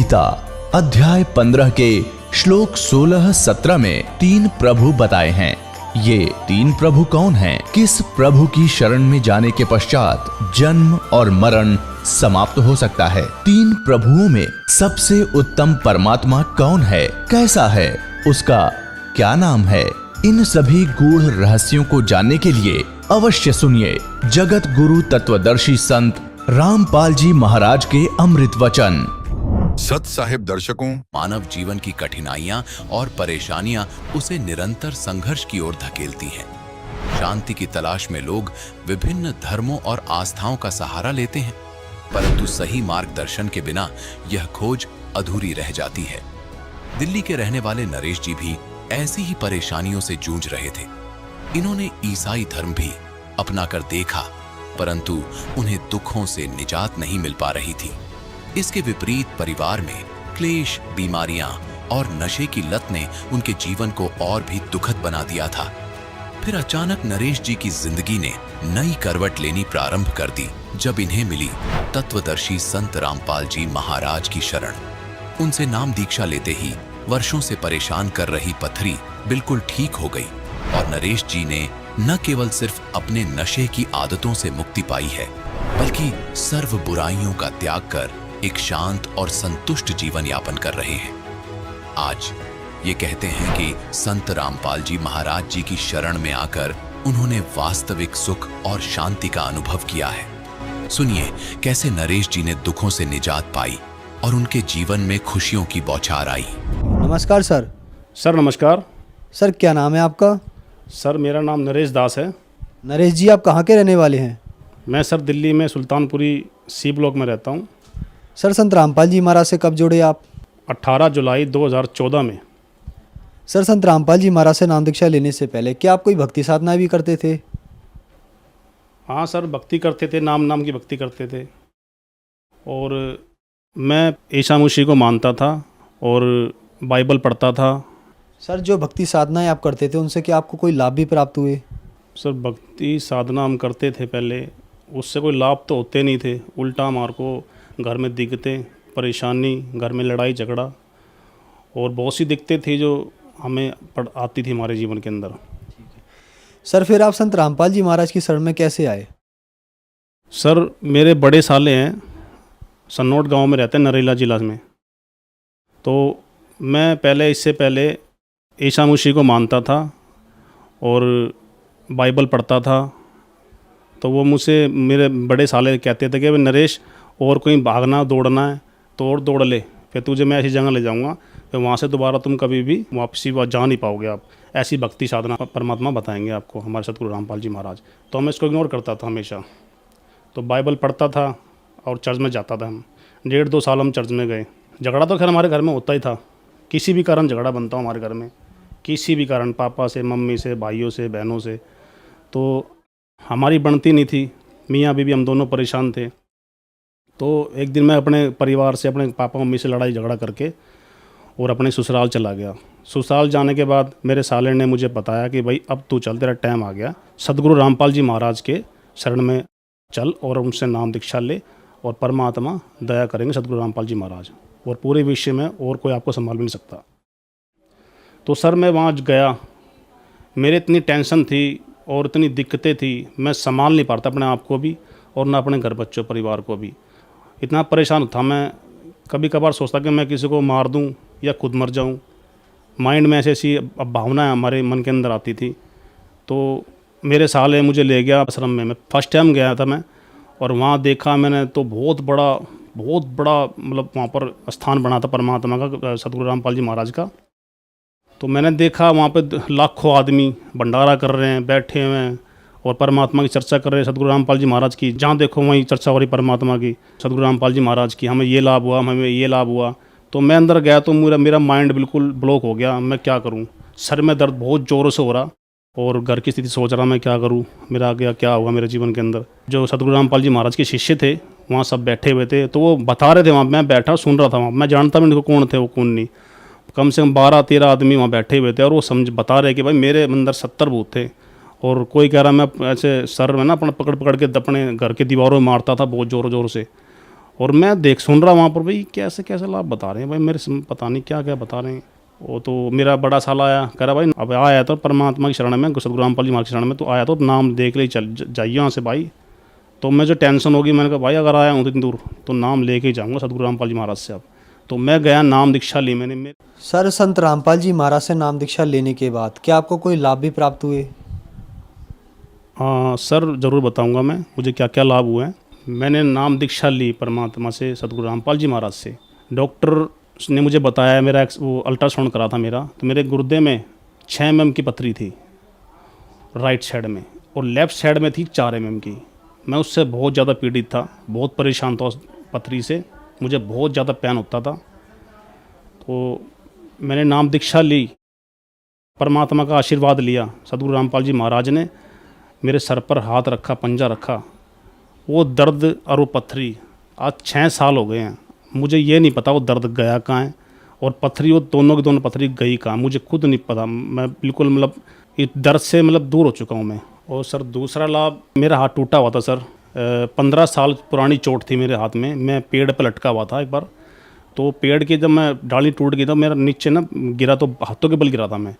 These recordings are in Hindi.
गीता अध्याय 15 के श्लोक 16-17 में 3 प्रभु बताए हैं। ये 3 प्रभु कौन हैं? किस प्रभु की शरण में जाने के पश्चात जन्म और मरण समाप्त हो सकता है? 3 प्रभुओं में सबसे उत्तम परमात्मा कौन है? कैसा है? उसका क्या नाम है? इन सभी गूढ़ रहस्यों को जानने के लिए अवश्य सुनिए जगत गुरु तत्वदर्शी संत रामपाल जी महाराज के अमृत वचन। सत साहिब दर्शकों, मानव जीवन की कठिनाइयां और परेशानियां उसे निरंतर संघर्ष की ओर धकेलती हैं। शांति की तलाश में लोग विभिन्न धर्मों और आस्थाओं का सहारा लेते हैं, परंतु सही मार्गदर्शन के बिना यह खोज अधूरी रह जाती है। दिल्ली के रहने वाले नरेश जी भी ऐसी ही परेशानियों से जूझ रहे थे। इन्होंने ईसाई धर्म भी अपनाकर देखा, परंतु उन्हें दुखों से निजात नहीं मिल पा रही थी। इसके विपरीत परिवार में क्लेश, बीमारियां और नशे की लत ने उनके जीवन को और भी दुखद बना दिया था। फिर अचानक नरेश जी की जिंदगी ने नई करवट लेनी प्रारंभ कर दी जब इन्हें मिली तत्वदर्शी संत रामपाल जी महाराज की शरण। उनसे नाम दीक्षा लेते ही वर्षों से परेशान कर रही पथरी बिल्कुल ठीक हो गई और नरेश जी ने न केवल सिर्फ अपने नशे की आदतों से मुक्ति पाई है, बल्कि सर्व बुराइयों का त्याग कर एक शांत और संतुष्ट जीवन यापन कर रहे हैं। आज ये कहते हैं कि संत रामपाल जी महाराज जी की शरण में आकर उन्होंने वास्तविक सुख और शांति का अनुभव किया है। सुनिए कैसे नरेश जी ने दुखों से निजात पाई और उनके जीवन में खुशियों की बौछार आई। नमस्कार सर। सर नमस्कार। सर क्या नाम है आपका? सर मेरा नाम नरेश दास है। नरेश जी आप कहाँ के रहने वाले हैं? मैं सर दिल्ली में सुल्तानपुरी सी ब्लॉक में रहता हूँ। सर संत रामपाल जी महाराज से कब जुड़े आप? 18 जुलाई 2014 में। सर संत रामपाल जी महाराज से नाम दीक्षा लेने से पहले क्या आप कोई भक्ति साधना भी करते थे? हाँ सर, भक्ति करते थे, नाम की भक्ति करते थे। और मैं ईसा मसीह को मानता था और बाइबल पढ़ता था। सर जो भक्ति साधनाएं आप करते थे उनसे क्या आपको कोई लाभ भी प्राप्त हुए? सर भक्ति साधना हम करते थे पहले, उससे कोई लाभ तो होते नहीं थे। उल्टा हमारे को घर में दिक्कतें, परेशानी, घर में लड़ाई झगड़ा और बहुत सी दिक्कतें थी जो हमें आती थी हमारे जीवन के अंदर। सर फिर आप संत रामपाल जी महाराज की शरण में कैसे आए? सर मेरे बड़े साले हैं, सन्नौट गांव में रहते हैं, नरेला जिला में। तो मैं इससे पहले ईसा मसीह को मानता था और बाइबल पढ़ता था। तो वो मुझसे, मेरे बड़े साले कहते थे कि भाई नरेश और कहीं भागना दौड़ना है तो और दौड़ ले, फिर तुझे मैं ऐसी जगह ले जाऊंगा फिर वहाँ से दोबारा तुम कभी भी वापसी जा नहीं पाओगे। आप ऐसी भक्ति साधना परमात्मा बताएंगे आपको, हमारे सतगुरु रामपाल जी महाराज। तो मैं इसको इग्नोर करता था हमेशा। तो बाइबल पढ़ता था और चर्च में जाता था। हम 1.5-2 साल हम चर्च में गए। झगड़ा तो खैर हमारे घर में होता ही था, किसी भी कारण झगड़ा बनता हो हमारे घर में, किसी भी कारण, पापा से, मम्मी से, भाइयों से, बहनों से। तो हमारी बनती नहीं थी, मियाँ बीवी हम दोनों परेशान थे। तो एक दिन मैं अपने परिवार से, अपने पापा मम्मी से लड़ाई झगड़ा करके और अपने ससुराल चला गया। ससुराल जाने के बाद मेरे साले ने मुझे बताया कि भाई अब तू चल, तेरा टाइम आ गया, सतगुरु रामपाल जी महाराज के शरण में चल और उनसे नाम दीक्षा ले और परमात्मा दया करेंगे सतगुरु रामपाल जी महाराज, और पूरे विश्व में और कोई आपको संभाल भी नहीं सकता। तो सर मैं वहाँ गया, मेरे इतनी टेंशन थी और इतनी दिक्कतें थी, मैं संभाल नहीं पाता अपने आप को भी और ना अपने घर बच्चों परिवार को भी। इतना परेशान था मैं, कभी कभार सोचता कि मैं किसी को मार दूं या खुद मर जाऊं। माइंड में ऐसी अब भावना हमारे मन के अंदर आती थी। तो मेरे साले मुझे ले गया आश्रम में। मैं फर्स्ट टाइम गया था मैं, और वहाँ देखा मैंने तो बहुत बड़ा मतलब वहाँ पर स्थान बना था परमात्मा का, सतगुरु रामपाल जी महाराज का। तो मैंने देखा वहाँ पे लाखों आदमी भंडारा कर रहे हैं, बैठे हुए हैं और परमात्मा की चर्चा कर रहे हैं, सतगुरु रामपाल जी महाराज की। जहाँ देखो वहीं चर्चा हो रही परमात्मा की, सतगुरु रामपाल जी महाराज की, हमें ये लाभ हुआ, हमें ये लाभ हुआ। तो मैं अंदर गया तो मेरा माइंड बिल्कुल ब्लॉक हो गया। मैं क्या करूँ, सर में दर्द बहुत ज़ोरों से हो रहा और घर की स्थिति सोच रहा मैं क्या करूँ, मेरा आगे क्या हुआ मेरे जीवन के अंदर। जो सतगुरु रामपाल जी महाराज के शिष्य थे वहाँ सब बैठे हुए थे, तो वो बता रहे थे वहाँ, मैं बैठा सुन रहा था वहाँ। मैं जानता भी नहीं कौन थे वो कौन नहीं। कम से कम 12-13 आदमी वहाँ बैठे हुए थे और वो बता रहे कि भाई मेरे अंदर 70 भूत थे। और कोई कह रहा मैं ऐसे सर में ना अपना पकड़ के अपने घर के दीवारों में मारता था बहुत ज़ोर से। और मैं देख सुन रहा वहाँ पर, भाई कैसे कैसे लाभ बता रहे हैं भाई, मेरे पता नहीं क्या क्या बता रहे हैं। वो तो मेरा बड़ा साला आया, कह रहा भाई अब आया तो परमात्मा की शरण में, सतगुरु रामपाल जी महाराज की शरण में तो आया, तो नाम देख ले चल जाइए वहाँ से भाई। तो मैं जो टेंशन होगी, मैंने कहा भाई अगर आया हूँ इतनी दूर तो नाम लेके ही जाऊँगा सतगुरु रामपाल जी महाराज से। अब तो मैं गया, नाम दीक्षा ली मैंने। सर, संत रामपाल जी महाराज से नाम दीक्षा लेने के बाद क्या आपको कोई लाभ भी प्राप्त हुए? हाँ सर, ज़रूर बताऊँगा मैं मुझे क्या क्या लाभ हुए हैं। मैंने नाम दीक्षा ली परमात्मा से, सतगुरु रामपाल जी महाराज से। डॉक्टर ने मुझे बताया, मेरा वो अल्ट्रासाउंड करा था मेरा, तो मेरे गुर्दे में 6 mm की पथरी थी राइट साइड में, और लेफ़्ट साइड में थी 4 mm की। मैं उससे बहुत ज़्यादा पीड़ित था, बहुत परेशान था उस पथरी से, मुझे बहुत ज़्यादा पेन होता था। तो मैंने नाम दीक्षा ली, परमात्मा का आशीर्वाद लिया। सतगुरु रामपाल जी महाराज ने मेरे सर पर हाथ रखा, पंजा रखा, वो दर्द और वो पथरी आज 6 साल हो गए हैं। मुझे ये नहीं पता वो दर्द गया कहाँ है, और पथरी, वो दोनों की दोनों पथरी गई कहाँ, मुझे खुद नहीं पता। मैं बिल्कुल मतलब इस दर्द से मतलब दूर हो चुका हूँ मैं। और सर दूसरा लाभ, मेरा हाथ टूटा हुआ था सर, 15 साल पुरानी चोट थी मेरे हाथ में। मैं पेड़ पर लटका हुआ था एक बार, तो पेड़ की जब मैं डाली टूट गई तो मेरा नीचे ना गिरा, तो हाथों के बल गिरा था मैं।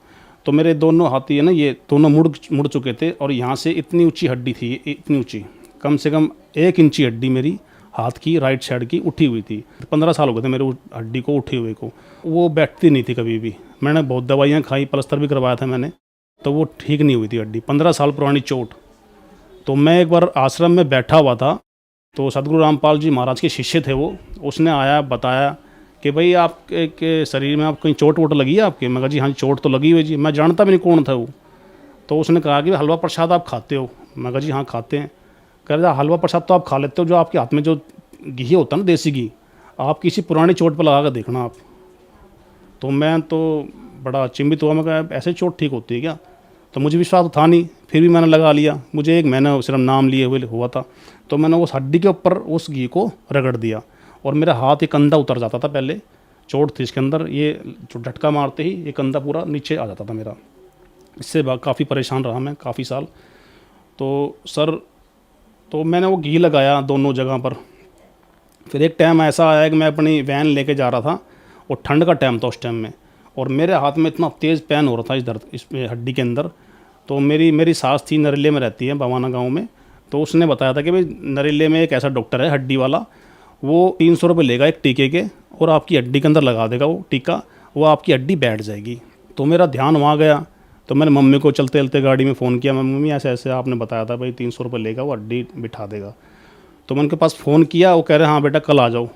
तो मेरे दोनों हाथ ये ना, ये दोनों मुड़ चुके थे, और यहाँ से इतनी ऊंची हड्डी थी, इतनी ऊंची, कम से कम 1 इंची हड्डी मेरी हाथ की राइट साइड की उठी हुई थी। 15 साल हो गए थे मेरे हड्डी को उठी हुई को, वो बैठती नहीं थी कभी भी। मैंने बहुत दवाइयाँ खाई, प्लास्टर भी करवाया था मैंने, तो वो ठीक नहीं हुई थी हड्डी। 15 साल पुरानी चोट। तो मैं एक बार आश्रम में बैठा हुआ था, तो सतगुरु रामपाल जी महाराज के शिष्य थे वो, उसने आया बताया कि भाई आपके शरीर में आप कहीं चोट वोट लगी है आपके? मैं कहा जी हाँ चोट तो लगी हुई जी। मैं जानता भी नहीं कौन था वो। तो उसने कहा कि हलवा प्रसाद आप खाते हो? मैं कहा जी हाँ खाते हैं। कह रहा हलवा प्रसाद तो आप खा लेते हो, जो आपके हाथ में जो घी होता है ना, देसी घी, आप किसी पुरानी चोट पर लगा कर देखना आप। तो मैं तो बड़ा चिंबित हुआ, मैं कहा ऐसे चोट ठीक होती है क्या? तो मुझे विश्वास था नहीं, फिर भी मैंने लगा लिया। मुझे 1 महीना सिर्फ नाम लिए हुए हुआ था, तो मैंने उस हड्डी के ऊपर उस घी को रगड़ दिया, और मेरा हाथ एक कंधा उतर जाता था। पहले चोट थी इसके अंदर, ये जो झटका मारते ही ये कंधा पूरा नीचे आ जाता था मेरा। इससे काफ़ी परेशान रहा मैं काफ़ी साल। तो सर, तो मैंने वो घी लगाया दोनों जगह पर। फिर एक टाइम ऐसा आया कि मैं अपनी वैन लेके जा रहा था, और ठंड का टाइम था उस टाइम में, और मेरे हाथ में इतना तेज़ पेन हो रहा था इस दर्द, इस हड्डी के अंदर। तो मेरी सास थी, नरेले में रहती है, भवाना गांव में। तो उसने बताया था कि भाई नरेले में एक ऐसा डॉक्टर है हड्डी वाला, वो 300 रुपये लेगा एक टीके के, और आपकी हड्डी के अंदर लगा देगा वो टीका, वो आपकी हड्डी बैठ जाएगी। तो मेरा ध्यान वहाँ गया। तो मैंने मम्मी को चलते चलते गाड़ी में फ़ोन किया, मम्मी ऐसे ऐसे आपने बताया था भाई 300 रुपये लेगा, वो हड्डी बिठा देगा। तो मैं उनके पास फ़ोन किया, वो कह रहे हाँ बेटा कल आ जाओ।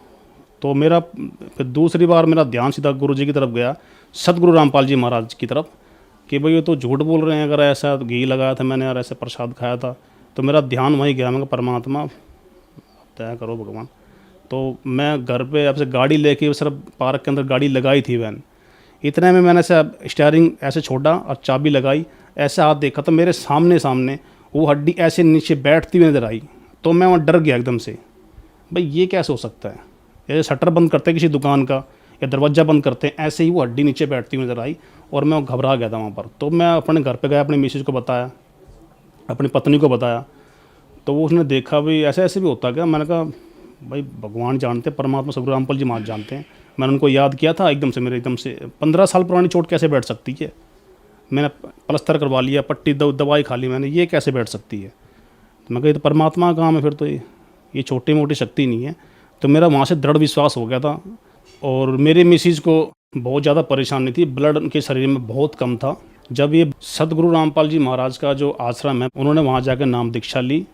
तो मेरा फिर दूसरी बार मेरा ध्यान सीधा गुरु जी की तरफ गया, सतगुरु रामपाल जी महाराज की तरफ, कि भाई ये तो झूठ बोल रहे हैं, अगर ऐसा घी लगाया था मैंने और ऐसे प्रसाद खाया था। तो मेरा ध्यान वहीं गया, मैं परमात्मा तय करो भगवान। तो मैं घर पे आपसे गाड़ी लेके सिर्फ पार्क के अंदर गाड़ी लगाई थी वैन, इतने में मैंने ऐसे स्टीयरिंग ऐसे छोड़ा और चाबी लगाई, ऐसे हाथ देखा तो मेरे सामने वो हड्डी ऐसे नीचे बैठती हुई नजर आई। तो मैं वहाँ डर गया एकदम से, भाई ये कैसे हो सकता है? जैसे शटर बंद करते हैं किसी दुकान का या दरवाज़ा बंद करते हैं, ऐसे ही वो हड्डी नीचे बैठती हुई नजर आई, और मैं घबरा गया था वहाँ पर। तो मैं अपने घर पे गया, अपनी मिसेज को बताया, अपनी पत्नी को बताया। तो वो उसने देखा भाई ऐसे ऐसे भी होता क्या? मैंने कहा भाई भगवान जानते, परमात्मा सतगुरु रामपाल जी महाराज जानते हैं। मैंने उनको याद किया था, एकदम से 15 साल पुरानी चोट कैसे बैठ सकती है? मैंने प्लास्टर करवा लिया, पट्टी दवाई खा ली मैंने, ये कैसे बैठ सकती है? तो मैं कहा ये तो परमात्मा का काम है, फिर तो ये छोटी मोटी शक्ति नहीं है। तो मेरा वहाँ से दृढ़ विश्वास हो गया था। और मेरी मिसिज को बहुत ज़्यादा परेशानी थी, ब्लड उनके शरीर में बहुत कम था। जब ये सतगुरु रामपाल जी महाराज का जो आश्रम है, उन्होंने वहाँ जाकर नाम दीक्षा ली।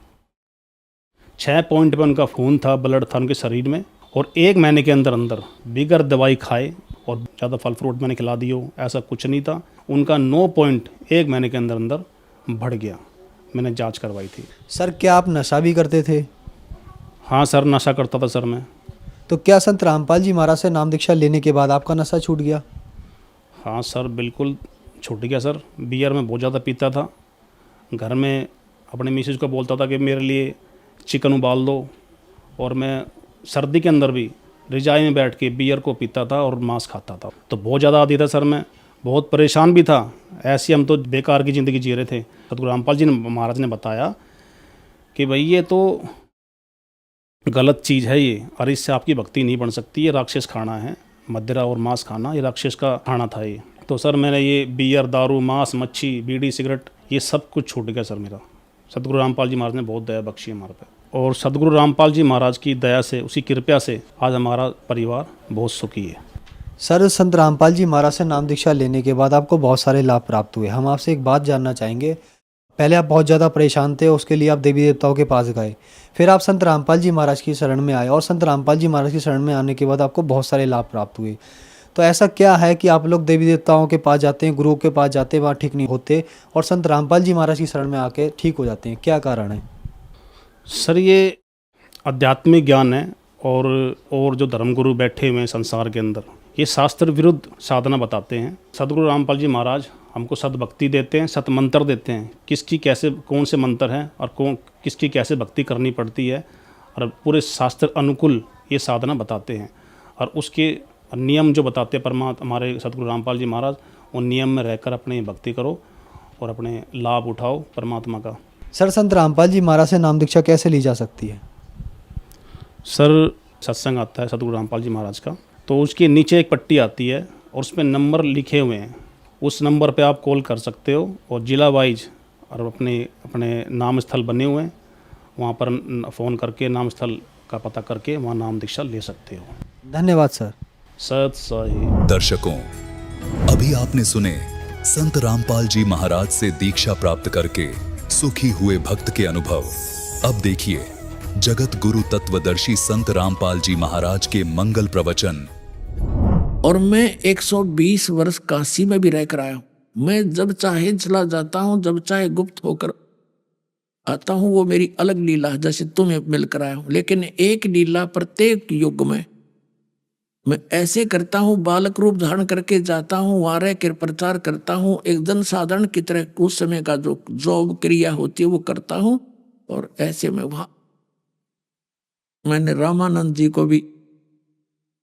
6 पॉइंट पे उनका खून था, ब्लड था उनके शरीर में, और 1 महीने के अंदर बिगर दवाई खाए और ज़्यादा फल फ्रूट मैंने खिला दिए हो, ऐसा कुछ नहीं था। उनका 9 पॉइंट 1 महीने के अंदर बढ़ गया। मैंने जांच करवाई थी। सर, क्या आप नशा भी करते थे? हाँ सर, नशा करता था सर मैं। तो क्या संत रामपाल जी महाराज से नाम दीक्षा लेने के बाद आपका नशा छूट गया? हाँ सर, बिल्कुल छूट गया सर। बियर में बहुत ज़्यादा पीता था। घर में अपने मिसेज को बोलता था कि मेरे लिए चिकन उबाल दो, और मैं सर्दी के अंदर भी रजाई में बैठ के बियर को पीता था और मांस खाता था। तो बहुत ज़्यादा आदी था सर मैं, बहुत परेशान भी था। ऐसी हम तो बेकार की ज़िंदगी जी रहे थे। सतगुरु रामपाल जी महाराज ने बताया कि भाई ये तो गलत चीज़ है ये, और इससे आपकी भक्ति नहीं बन सकती। ये राक्षस खाना है, मदिरा और मांस खाना, ये राक्षस का खाना था ये। तो सर मैंने ये बियर, दारू, मांस, मच्छी, बीड़ी, सिगरेट, ये सब कुछ छूट गया सर मेरा। सतगुरु रामपाल जी महाराज ने बहुत दया बख्शी हमारे पे, और सतगुरु रामपाल जी महाराज की दया से, उसी कृपया से आज हमारा परिवार बहुत सुखी है। सर, संत रामपाल जी महाराज से नाम दीक्षा लेने के बाद आपको बहुत सारे लाभ प्राप्त हुए। हम आपसे एक बात जानना चाहेंगे। पहले आप बहुत ज़्यादा परेशान थे, उसके लिए आप देवी देवताओं के पास गए, फिर आप संत रामपाल जी महाराज की शरण में आए, और संत रामपाल जी महाराज की शरण में आने के बाद आपको बहुत सारे लाभ प्राप्त हुए। तो ऐसा क्या है कि आप लोग देवी देवताओं के पास जाते हैं, गुरुओं के पास जाते हैं, वहाँ ठीक नहीं होते, और संत रामपाल जी महाराज की शरण में आके ठीक हो जाते हैं? क्या कारण है? सर ये आध्यात्मिक ज्ञान है, और जो धर्मगुरु बैठे हुए हैं संसार के अंदर, ये शास्त्र विरुद्ध साधना बताते हैं। सतगुरु रामपाल जी महाराज हमको सतभक्ति देते हैं, सत मंत्र देते हैं, किसकी कैसे कौन से मंत्र हैं और किसकी कैसे भक्ति करनी पड़ती है, और पूरे शास्त्र अनुकूल ये साधना बताते हैं। और उसके नियम जो बताते हैं परमात्मा हमारे सतगुरु रामपाल जी महाराज, उन नियम में रहकर अपनी भक्ति करो और अपने लाभ उठाओ परमात्मा का। सर, संत रामपाल जी महाराज से नाम दीक्षा कैसे ली जा सकती है? सर सत्संग आता है सतगुरु रामपाल जी महाराज का, तो उसके नीचे एक पट्टी आती है और उसमें नंबर लिखे हुए हैं। उस नंबर पे आप कॉल कर सकते हो, और जिला वाइज और अपने नाम स्थल बने हुए हैं, वहाँ पर फ़ोन करके नाम स्थल का पता करके वहाँ नाम दीक्षा ले सकते हो। धन्यवाद सर। सत साहिब। दर्शकों, अभी आपने सुने संत रामपाल जी महाराज से दीक्षा प्राप्त करके सुखी हुए भक्त के अनुभव। अब देखिए जगत गुरु तत्वदर्शी संत रामपाल जी महाराज के मंगल प्रवचन। और मैं 120 वर्ष काशी में भी रह कर आया हूँ। मैं जब चाहे चला जाता हूँ, जब चाहे गुप्त होकर आता हूँ। वो मेरी अलग लीला है, जैसे तुम्हें मिलकर आया हूँ। लेकिन एक लीला प्रत्येक युग में मैं ऐसे करता हूँ, बालक रूप धारण करके जाता हूँ, वहाँ रह कर प्रचार करता हूँ, एक जन साधारण की तरह उस समय का जो क्रिया होती है वो करता हूँ। और ऐसे में वहाँ मैंने रामानंद जी को भी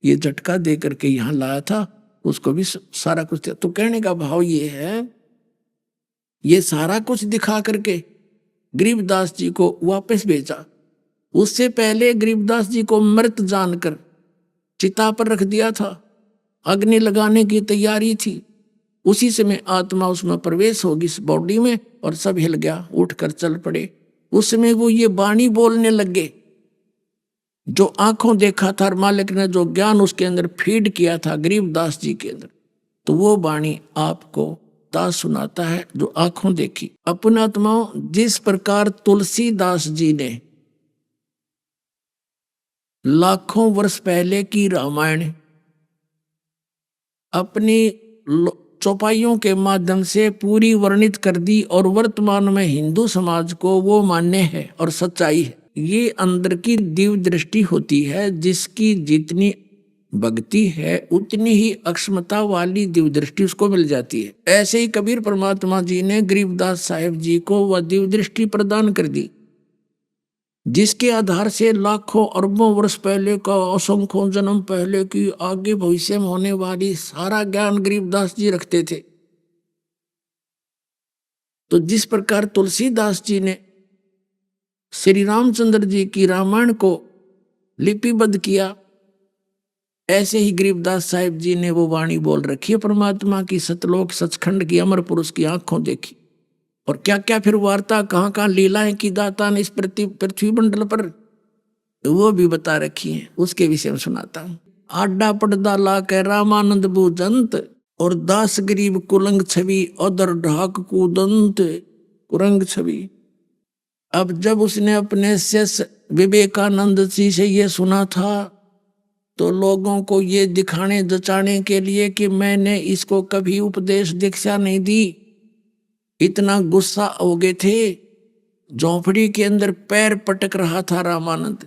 ये झटका दे करके यहाँ लाया था, उसको भी सारा कुछ दिया। तो कहने का भाव ये है, ये सारा कुछ दिखा करके गरीबदास जी को वापस भेजा। उससे पहले गरीबदास जी को मृत जानकर चिता पर रख दिया था, अग्नि लगाने की तैयारी थी। उसी समय आत्मा उसमें प्रवेश होगी इस बॉडी में, और सब हिल गया, उठकर चल पड़े। उस समय वो ये वाणी बोलने लगे जो आंखों देखा था, और मालिक ने जो ज्ञान उसके अंदर फीड किया था गरीबदास जी के अंदर, तो वो वाणी आपको दास सुनाता है जो आंखों देखी। अपने आत्माओं, जिस प्रकार तुलसीदास जी ने लाखों वर्ष पहले की रामायण अपनी चौपाइयों के माध्यम से पूरी वर्णित कर दी, और वर्तमान में हिंदू समाज को वो मान्य है और सच्चाई है। ये अंदर की दिव्य दृष्टि होती है, जिसकी जितनी भक्ति है उतनी ही अक्षमता वाली दिव्य दृष्टि उसको मिल जाती है। ऐसे ही कबीर परमात्मा जी ने गरीबदास साहिब जी को वह दिव्य दृष्टि प्रदान कर दी, जिसके आधार से लाखों अरबों वर्ष पहले का, असंख्यों जन्म पहले की, आगे भविष्य में होने वाली सारा ज्ञान गरीबदास जी रखते थे। तो जिस प्रकार तुलसीदास जी ने श्री रामचंद्र जी की रामायण को लिपिबद्ध किया, ऐसे ही गरीबदास साहिब जी ने वो वाणी बोल रखी है परमात्मा की, सतलोक सचखंड की, अमर पुरुष की आंखों देखी। और क्या क्या फिर वार्ता, कहाँ कहाँ लीलाएं की दाता ने इस पृथ्वी मंडल पर, वो भी बता रखी है। उसके विषय में सुनाता हूँ। आडा पड़दा ला के रामानंद भूजंत, और दास गरीब कुलंग छवि, अदर ढाक कूदंत कुरंग छवि। अब जब उसने अपने शिष्य विवेकानंद जी से ये सुना था, तो लोगों को ये दिखाने जचाने के लिए कि मैंने इसको कभी उपदेश दीक्षा नहीं दी, इतना गुस्सा हो गए थे। झोंपड़ी के अंदर पैर पटक रहा था रामानंद,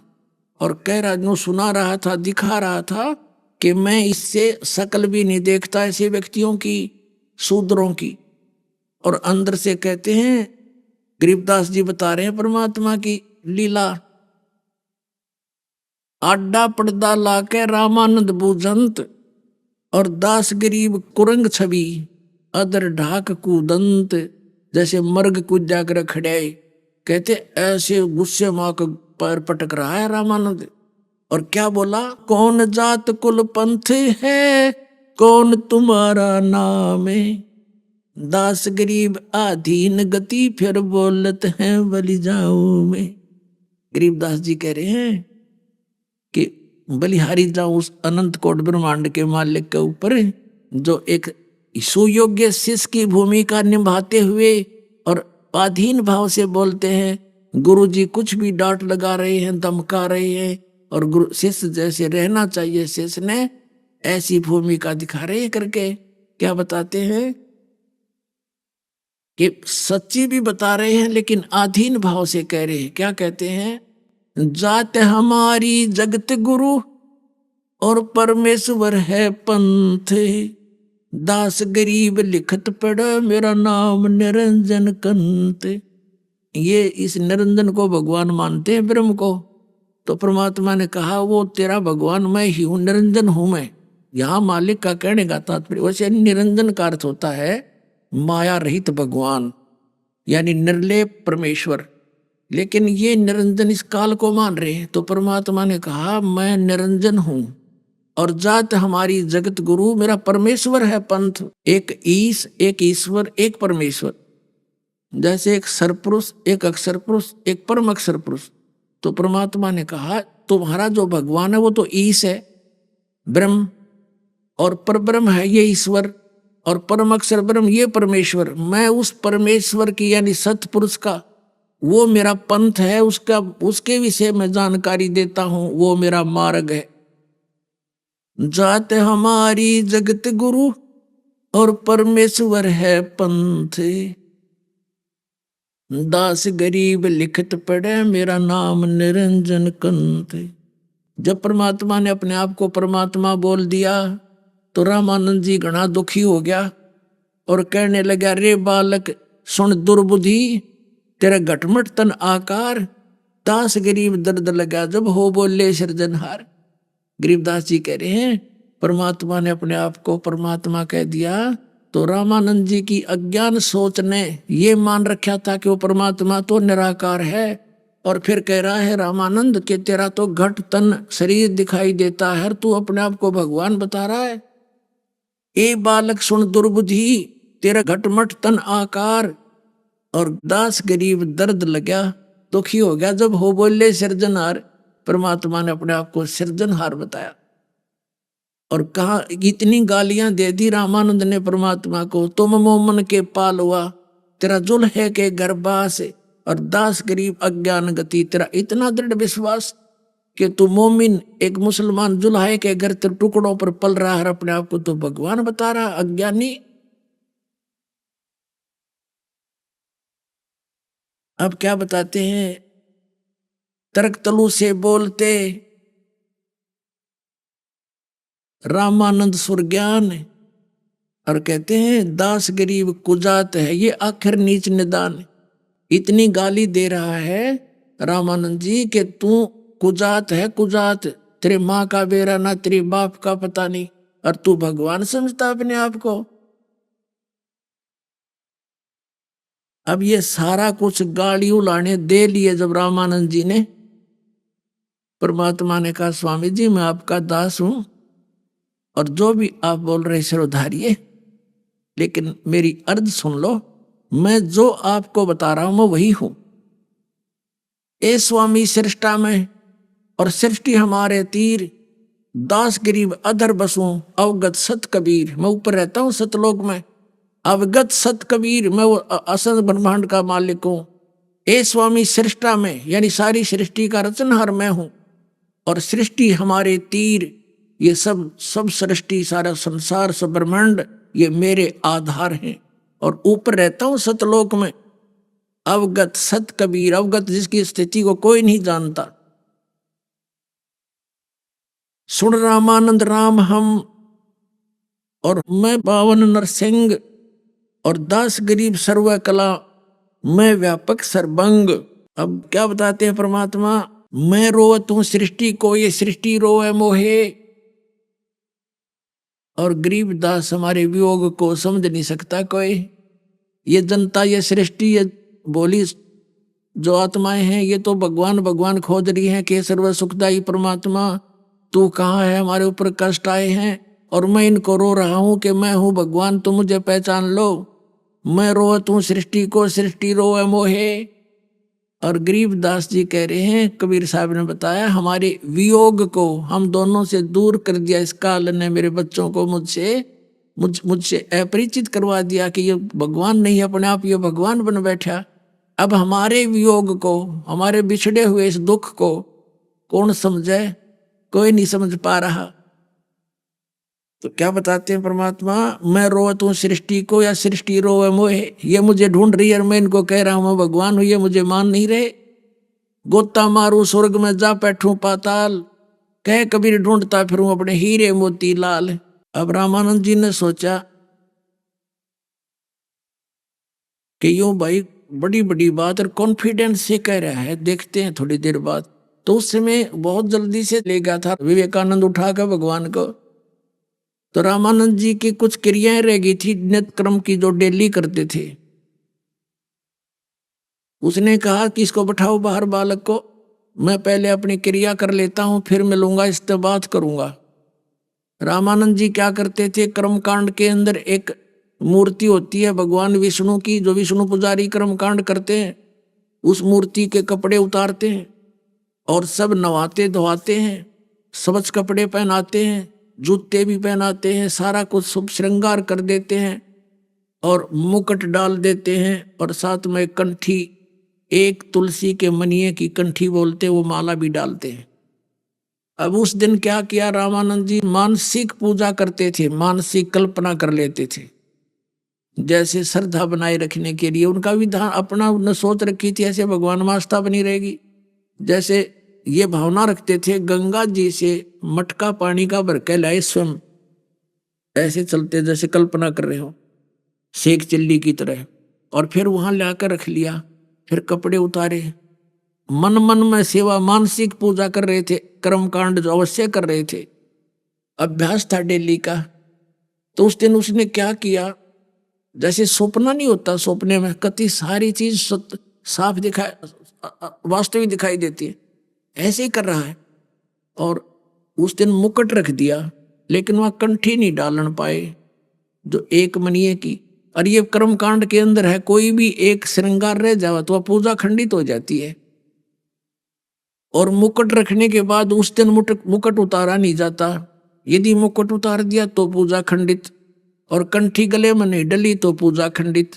और कह रहा, जो सुना रहा था, दिखा रहा था कि मैं इससे शकल भी नहीं देखता ऐसे व्यक्तियों की, शूद्रों की। और अंदर से कहते हैं, गरीबदास जी बता रहे हैं परमात्मा की लीला। आडा पर्दा लाके रामानंद भूजंत, और दास गरीब कुरंग छवि, अदर ढाक कूदंत। जैसे मर्ग कूद जाकर खड़े, कहते ऐसे गुस्से माँ पैर पटक रहा है रामानंद। और क्या बोला, कौन जात कुल पंथ है, कौन तुम्हारा नाम है, दास गरीब आधीन गति, फिर बोलत हैं बलि जाऊं मैं। गरीबदास जी कह रहे हैं कि बलिहारी जाऊं उस अनंत कोट ब्रह्मांड के मालिक के ऊपर, जो एक सुयोग्य शिष्य की भूमिका निभाते हुए और स्वाधीन भाव से बोलते हैं। गुरु जी कुछ भी डांट लगा रहे हैं, धमका रहे हैं, और गुरु शिष्य जैसे रहना चाहिए शिष्य ने, ऐसी भूमिका दिखा रहे हैं करके क्या बताते हैं कि सच्ची भी बता रहे हैं लेकिन आधीन भाव से कह रहे हैं। क्या कहते हैं, जात हमारी जगत गुरु और परमेश्वर है पंथ, दास गरीब लिखत पढ़ मेरा नाम निरंजन कंत। ये इस निरंजन को भगवान मानते हैं, ब्रह्म को। तो परमात्मा ने कहा वो तेरा भगवान मैं ही हूं, निरंजन हूं मैं। यहां मालिक का कहने का तात्पर्य, वैसे निरंजन का अर्थ होता है माया रहित भगवान, यानी निर्लेप परमेश्वर। लेकिन ये निरंजन इस काल को मान रहे हैं। तो परमात्मा ने कहा मैं निरंजन हूं, और जात हमारी जगत गुरु मेरा परमेश्वर है पंथ। एक ईश, एक ईश्वर, एक परमेश्वर। जैसे एक सरपुरुष, एक अक्षर पुरुष, एक परम अक्षर पुरुष। तो परमात्मा ने कहा तुम्हारा जो भगवान है वो तो ईश है, ब्रह्म, और परब्रह्म है ये ईश्वर, और परम अक्षर ब्रह्म ये परमेश्वर। मैं उस परमेश्वर की यानी सतपुरुष का, वो मेरा पंथ है, उसका उसके विषय में जानकारी देता हूं, वो मेरा मार्ग है। जात हमारी जगत गुरु और परमेश्वर है पंथ, दास गरीब लिखत पढ़े मेरा नाम निरंजन कंत। जब परमात्मा ने अपने आप को परमात्मा बोल दिया तो रामानंद जी घना दुखी हो गया और कहने लगा, रे बालक सुन दुर्बुद्धि, तेरा घटमट तन आकार, दास गरीब दर्द लगा जब हो बोले सृजनहार। गरीबदास जी कह रहे हैं परमात्मा ने अपने आप को परमात्मा कह दिया, तो रामानंद जी की अज्ञान सोच ने ये मान रखा था कि वो परमात्मा तो निराकार है, और फिर कह रहा है रामानंद कि तेरा तो घट तन शरीर दिखाई देता है, तू अपने आप को भगवान बता रहा है। ए बालक सुन दुर्बुद्धि, तेरा घटमट तन आकार, और दास गरीब दर्द लगा, दुखी हो गया जब हो बोले सृजनहार। परमात्मा ने अपने आप को सृजनहार बताया, और कहा इतनी गालियां दे दी रामानंद ने परमात्मा को, तुम मोमन के पाल हुआ, तेरा जुल है के गर्भास, और दास गरीब अज्ञान गति। तेरा इतना दृढ़ विश्वास कि तू मोमिन एक मुसलमान जुल्हे के घर टुकड़ों पर पल रहा है, अपने आप को तो भगवान बता रहा, अज्ञानी। अब क्या बताते हैं, तर्क तलु से बोलते रामानंद सुरज्ञान, और कहते हैं दास गरीब कुजात है, ये आखिर नीच निदान। इतनी गाली दे रहा है रामानंद जी कि तू कुजात है, कुजात, तेरे माँ का बेरा ना तेरे बाप का पता नहीं, और तू भगवान समझता अपने आप को। अब ये सारा कुछ गाली उलाने दे लिए जब रामानंद जी ने, परमात्मा ने कहा स्वामी जी मैं आपका दास हूं, और जो भी आप बोल रहे सिर उधारिए, लेकिन मेरी अर्ज सुन लो, मैं जो आपको बता रहा हूं मैं वही हूं। ए स्वामी सृष्टा में और सृष्टि हमारे तीर, दास गरीब अधर बसूं अवगत सत कबीर। मैं ऊपर रहता हूं सतलोक में, अवगत सत कबीर, मैं वो असल ब्रह्मांड का मालिक हूं। ए स्वामी सृष्टा में यानी सारी सृष्टि का रचनहार मैं हूं, और सृष्टि हमारे तीर, ये सब सृष्टि सारा संसार सब ब्रह्मांड ये मेरे आधार हैं, और ऊपर रहता हूं सतलोक में। अवगत सत कबीर, अवगत जिसकी स्थिति को कोई नहीं जानता। सुन रामानंद राम हम, और मैं पावन नरसिंह, और दास गरीब सर्व कला, मैं व्यापक सर्वंग। अब क्या बताते हैं परमात्मा, मैं रोवत हूं सृष्टि को, ये सृष्टि रोए मोहे, और गरीब दास हमारे वियोग को समझ नहीं सकता कोई। ये जनता ये सृष्टि ये बोली जो आत्माएं हैं ये तो भगवान भगवान खोज रही हैं कि सर्व सुखदाई परमात्मा तू कहाँ है, हमारे ऊपर कष्ट आए हैं और मैं इनको रो रहा हूं कि मैं हूं भगवान, तुम मुझे पहचान लो। मैं रोवत हूं सृष्टि को, सृष्टि रोए मोहे। और गरीबदास जी कह रहे हैं, कबीर साहब ने बताया, हमारे वियोग को हम दोनों से दूर कर दिया इस काल ने, मेरे बच्चों को मुझसे अपरिचित करवा दिया कि ये भगवान नहीं, अपने आप ये भगवान बन बैठा। अब हमारे वियोग को, हमारे बिछड़े हुए इस दुख को कौन समझे, कोई नहीं समझ पा रहा। तो क्या बताते हैं परमात्मा, मैं रोवत हूँ सृष्टि को या सृष्टि रोवे मोहे। ये मुझे ढूंढ रही है और मैं इनको कह रहा हूँ मैं भगवान हूँ, ये मुझे मान नहीं रहे। गोता मारू स्वर्ग में जा बैठूं पाताल, कह कबीर ढूंढता फिरूं अपने हीरे मोती लाल। अब रामानंद जी ने सोचा कि यूं भाई बड़ी बड़ी बात और कॉन्फिडेंस से कह रहा है, देखते हैं थोड़ी देर बाद। तो उस समय बहुत जल्दी से ले गया था विवेकानंद उठा कर भगवान को। तो रामानंद जी की कुछ क्रियाएं रह गई थी नित्य क्रम की जो डेली करते थे। उसने कहा कि इसको बैठाओ बाहर बालक को, मैं पहले अपनी क्रिया कर लेता हूं फिर मिलूंगा, इससे बात करूंगा। रामानंद जी क्या करते थे, कर्मकांड के अंदर एक मूर्ति होती है भगवान विष्णु की, जो विष्णु पुजारी कर्मकांड करते हैं, उस मूर्ति के कपड़े उतारते हैं और सब नवाते धोवाते हैं, स्वच्छ कपड़े पहनाते हैं, जूते भी पहनाते हैं, सारा कुछ शुभ श्रृंगार कर देते हैं और मुकुट डाल देते हैं और साथ में कंठी, एक तुलसी के मनिये की कंठी बोलते, वो माला भी डालते हैं। अब उस दिन क्या किया रामानंद जी, मानसिक पूजा करते थे, मानसिक कल्पना कर लेते थे, जैसे श्रद्धा बनाए रखने के लिए उनका विधान अपना न सोच रखी थी ऐसे भगवान में आस्था बनी रहेगी। जैसे ये भावना रखते थे गंगा जी से मटका पानी का भर के लाए स्वयं, ऐसे चलते जैसे कल्पना कर रहे हो शेख चिल्ली की तरह, और फिर वहां लाकर रख लिया, फिर कपड़े उतारे, मन मन में सेवा मानसिक पूजा कर रहे थे, कर्मकांड जो अवश्य कर रहे थे, अभ्यास था डेली का। तो उस दिन उसने क्या किया, जैसे सपना नहीं होता, सपने में कति सारी चीज साफ दिखाई, वास्तविक दिखाई देती है, ऐसे ही कर रहा है। और उस दिन मुकुट रख दिया, लेकिन वहां कंठी नहीं डालन पाए जो एक मनिये की। और ये कर्मकांड के अंदर है, कोई भी एक श्रृंगार रह जावा तो वह पूजा खंडित हो जाती है। और मुकुट रखने के बाद उस दिन मुकुट उतारा नहीं जाता, यदि मुकुट उतार दिया तो पूजा खंडित, और कंठी गले में नहीं डली तो पूजा खंडित।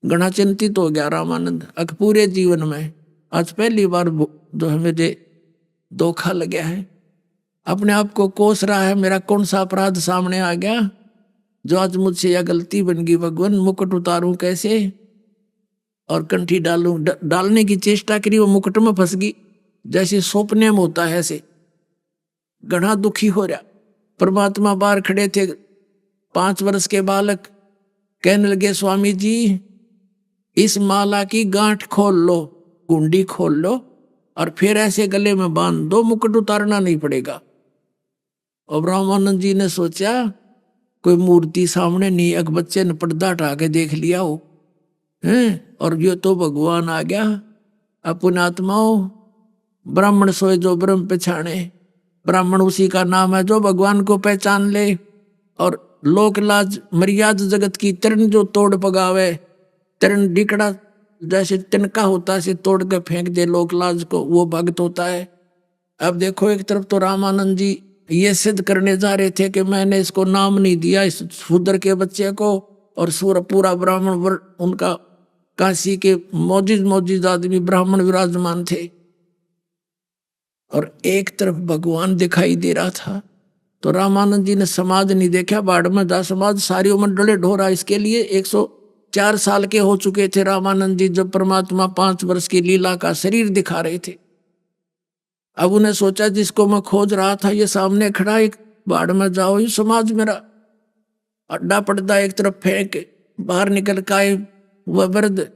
गणा चिंतित हो गया रामानंद। पूरे जीवन में आज पहली बार जो है मुझे धोखा लगा है, अपने आप को कोस रहा है, मेरा कौन सा अपराध सामने आ गया जो आज मुझसे यह गलती बन गई। भगवान मुकुट उतारूं कैसे और कंठी डालूं, डालने की चेष्टा करी, वो मुकुट में फंस गई, जैसे सपने में होता है ऐसे। गणा दुखी हो रहा। परमात्मा बाहर खड़े थे, 5 वर्ष के बालक, कहने लगे स्वामी जी इस माला की गांठ खोल लो, कुंडी खोल लो और फिर ऐसे गले में बांध दो, मुकुट उतारना नहीं पड़ेगा। और रामानंद जी ने सोचा कोई मूर्ति सामने नहीं, एक बच्चे ने पर्दा हटा के देख लिया हो हैं, और ये तो भगवान आ गया। अपन आत्माओं, ब्राह्मण सोए जो ब्रह्म पहचाने, ब्राह्मण उसी का नाम है जो भगवान को पहचान ले। और लोक लाज मर्यादा जगत की तरण जो तोड़ पगावे, तरण डिकड़ा जैसे तिनका होता है तोड़ के फेंक दे लोक लाज को, वो भक्त होता है। अब देखो एक तरफ तो रामानंद जी ये सिद्ध करने जा रहे थे कि मैंने इसको नाम नहीं दिया इस शूद्र के बच्चे को, और पूरा ब्राह्मण वर्ग उनका काशी के मौजूद आदमी ब्राह्मण विराजमान थे, और एक तरफ भगवान दिखाई दे रहा था। तो रामानंद जी ने समाज नहीं देखा, बाढ़ में जा समाज सारी उम्र डले ढोरा। इसके लिए 104 साल के हो चुके थे रामानंद जी जब परमात्मा 5 वर्ष की लीला का शरीर दिखा रहे थे। अब उन्हें सोचा जिसको मैं खोज रहा था ये सामने खड़ा, एक बाढ़ में जाओ, ये समाज मेरा अड्डा पड़दा एक तरफ फेंक बाहर निकल का वह वृद्ध,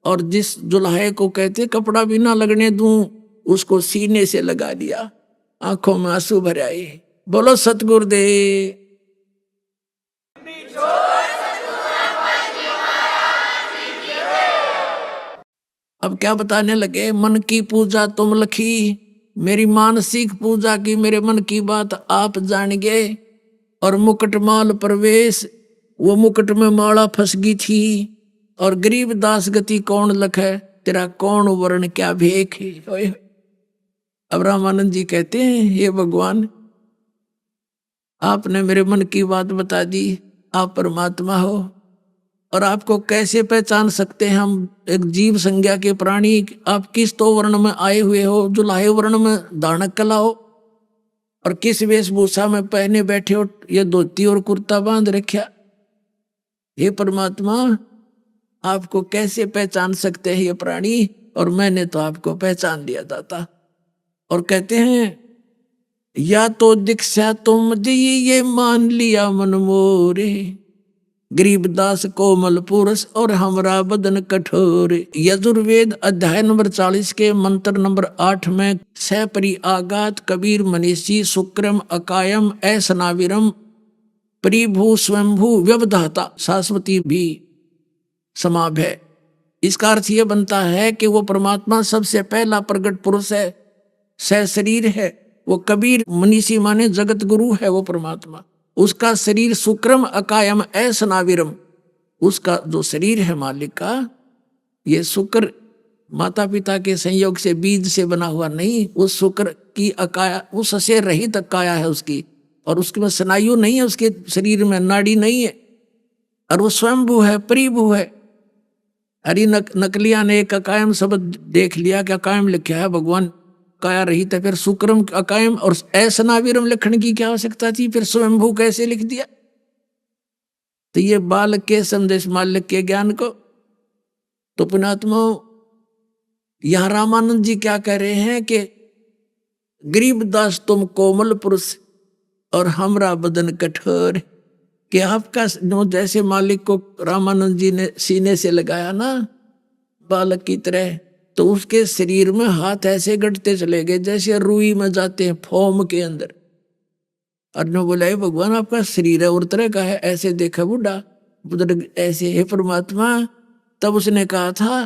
और जिस जुल्हे को कहते कपड़ा भी ना लगने दूं उसको सीने से लगा दिया, आंखों में आंसू भर आए। बोलो सतगुरुदेव। अब क्या बताने लगे, मन की पूजा तुम लखी, मेरी मानसिक पूजा की, मेरे मन की बात आप जान गए। और मुकुटमाल प्रवेश, वो मुकुट में माला फंस गई थी। और गरीब दास गति कौन लखे, तेरा कौन वर्ण क्या भेख है। ओए, अब रामानंद जी कहते हैं, हे भगवान, आपने मेरे मन की बात बता दी, आप परमात्मा हो। और आपको कैसे पहचान सकते हैं हम, एक जीव संज्ञा के प्राणी, आप किस तो वर्ण में आए हुए हो, जुलाहे वर्ण में धारण कला हो, और किस वेशभूषा में पहने बैठे हो, ये धोती और कुर्ता बांध रखा। हे परमात्मा, आपको कैसे पहचान सकते हैं ये प्राणी, और मैंने तो आपको पहचान लिया दाता। और कहते हैं, या तो दीक्षा तुम दी, ये मान लिया मन मोरे, गरीबदास कोमल पुरुष और हमरा बदन कठोर। यजुर्वेद अध्याय नंबर 40 के मंत्र नंबर 8 में सपरि आगात कबीर मनीषी शुक्रम अकायम ऐसनाविरम परिभू स्वयंभू व्यवधाता शाश्वती भी समाभय। इसका अर्थ यह बनता है कि वो परमात्मा सबसे पहला प्रगट पुरुष है, सशरीर है। वो कबीर मनीषी माने जगत गुरु है वो परमात्मा। उसका शरीर शुक्रम अकायम ऐसनाविरम, उसका जो शरीर है मालिक का, ये शुक्र माता पिता के संयोग से बीज से बना हुआ नहीं, उस शुक्र की अकाया, उस से रहित काया है उसकी, और उसके में स्नायु नहीं है, उसके शरीर में नाड़ी नहीं है, और वो स्वयंभू है, परिभू है। अरे नकलिया ने एक अकायम शब्द देख लिया कि अकायम लिखा है, भगवान काया रहित है, फिर शुक्रम अकायम और ऐसनाविरम लिखने की क्या आवश्यकता थी, फिर स्वयंभू कैसे लिख दिया। तो ये बालक के संदेश मालिक के ज्ञान को। तो पुणात्मा, यहां रामानंद जी क्या कह रहे हैं कि गरीबदास तुम कोमल पुरुष और हमरा बदन कठोर, कि आपका जैसे मालिक को रामानंद जी ने सीने से लगाया ना बालक की तरह, तो उसके शरीर में हाथ ऐसे गढ़ते चले गए जैसे रुई में जाते हैं फोम के अंदर। अर्जुन बोला, भगवान आपका शरीर है और तरह का है, ऐसे देखा बुढ़ा बुजुर्ग ऐसे, हे परमात्मा। तब उसने कहा था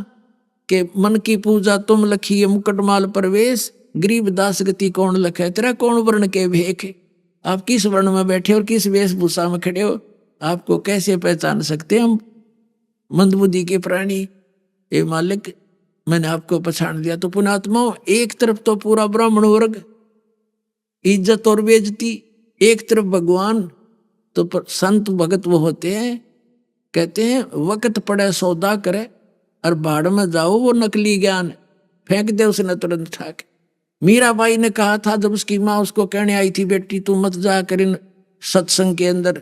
कि मन की पूजा तुम लखी, मुकुटमाल प्रवेश, गरीब दास गति कौन लखे, तेरा कौन वर्ण के भेख है। आप किस वर्ण में बैठे और किस वेशभूषा में खड़े हो, आपको कैसे पहचान सकते हम मंदबुद्धि के प्राणी। हे मालिक, मैंने आपको पहचान लिया। तो पुणात्मा, एक तरफ तो पूरा ब्राह्मण वर्ग इज्जत और बेइज्जती, एक तरफ भगवान। तो संत भगत वो होते हैं, कहते हैं वक्त पड़े सौदा करे और भाड़ में जाओ, वो नकली ज्ञान फेंक दे उसने तुरंत ठाके। मीराबाई ने कहा था जब उसकी माँ उसको कहने आई थी, बेटी तू मत जा कर इन सत्संग के अंदर,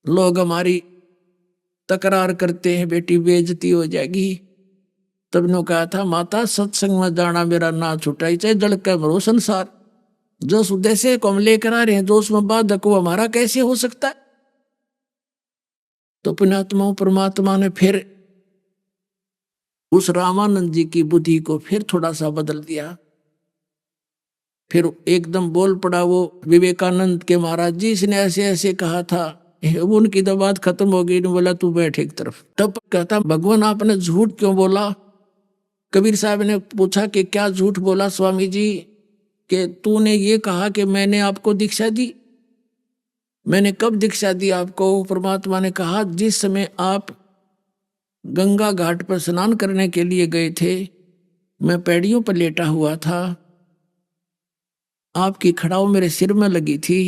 लोग हमारी तकरार करते हैं, बेटी बेइज्जती हो जाएगी। तब ने कहा था, माता सत्संग में जाना मेरा ना छुटाई, चाहे जड़ का मरो संसार। जो उद्देश्य को हम लेकर आ रहे हैं, जो उसमें बाधक वो हमारा कैसे हो सकता है। तो पुण्यात्मा, परमात्मा ने फिर उस रामानंद जी की बुद्धि को फिर थोड़ा सा बदल दिया। फिर एकदम बोल पड़ा वो विवेकानंद के महाराज जी, इसने ऐसे ऐसे कहा था। उनकी तो बात खत्म हो गई, बोला तू बैठ एक तरफ। तब कहता, भगवान आपने झूठ क्यों बोला। कबीर साहब ने पूछा कि क्या झूठ बोला स्वामी जी, कि तूने ये कहा कि मैंने आपको दीक्षा दी। मैंने कब दीक्षा दी आपको। परमात्मा ने कहा, जिस समय आप गंगा घाट पर स्नान करने के लिए गए थे, मैं पैड़ियों पर लेटा हुआ था, आपकी खड़ाऊ मेरे सिर में लगी थी,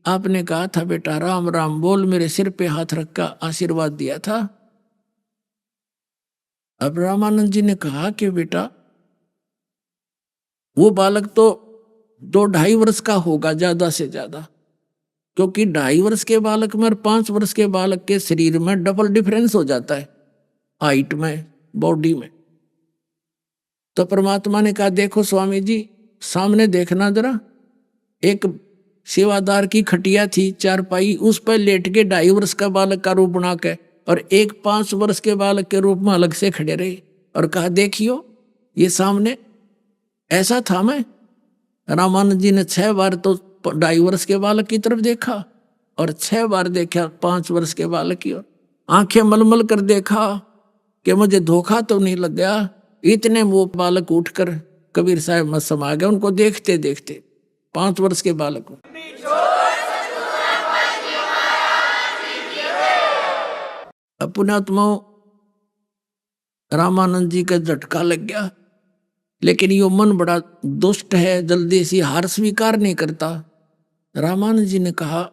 आपने कहा था बेटा राम राम बोल, मेरे सिर पे हाथ रखकर आशीर्वाद दिया था। अब रामानंद जी ने कहा कि बेटा वो बालक तो 2-2.5 वर्ष का होगा ज्यादा से ज्यादा, क्योंकि 2.5 वर्ष के बालक में और 5 वर्ष के बालक के शरीर में डबल डिफरेंस हो जाता है, हाइट में, बॉडी में। तो परमात्मा ने कहा, देखो स्वामी जी सामने देखना जरा, एक सेवादार की खटिया थी चारपाई, उस पर लेट के 2.5 वर्ष का बालक का रूप बना के और एक 5 वर्ष के बालक के रूप में अलग से खड़े रहे और कहा, देखियो ये सामने ऐसा था मैं। रामानंद जी ने 6 बार तो 2.5 वर्ष के बालक की तरफ देखा और 6 बार देखा 5 वर्ष के बालक की ओर, आंखें मलमल कर देखा कि मुझे धोखा तो नहीं लग गया। इतने वो बालक उठकर कबीर साहब में समा गए, उनको देखते देखते 5 वर्ष के बालक को। पुण्यात्माओं, रामानंद जी का झटका लग गया, लेकिन यो मन बड़ा दुष्ट है, जल्दी से हार स्वीकार नहीं करता। रामानंद जी ने कहा,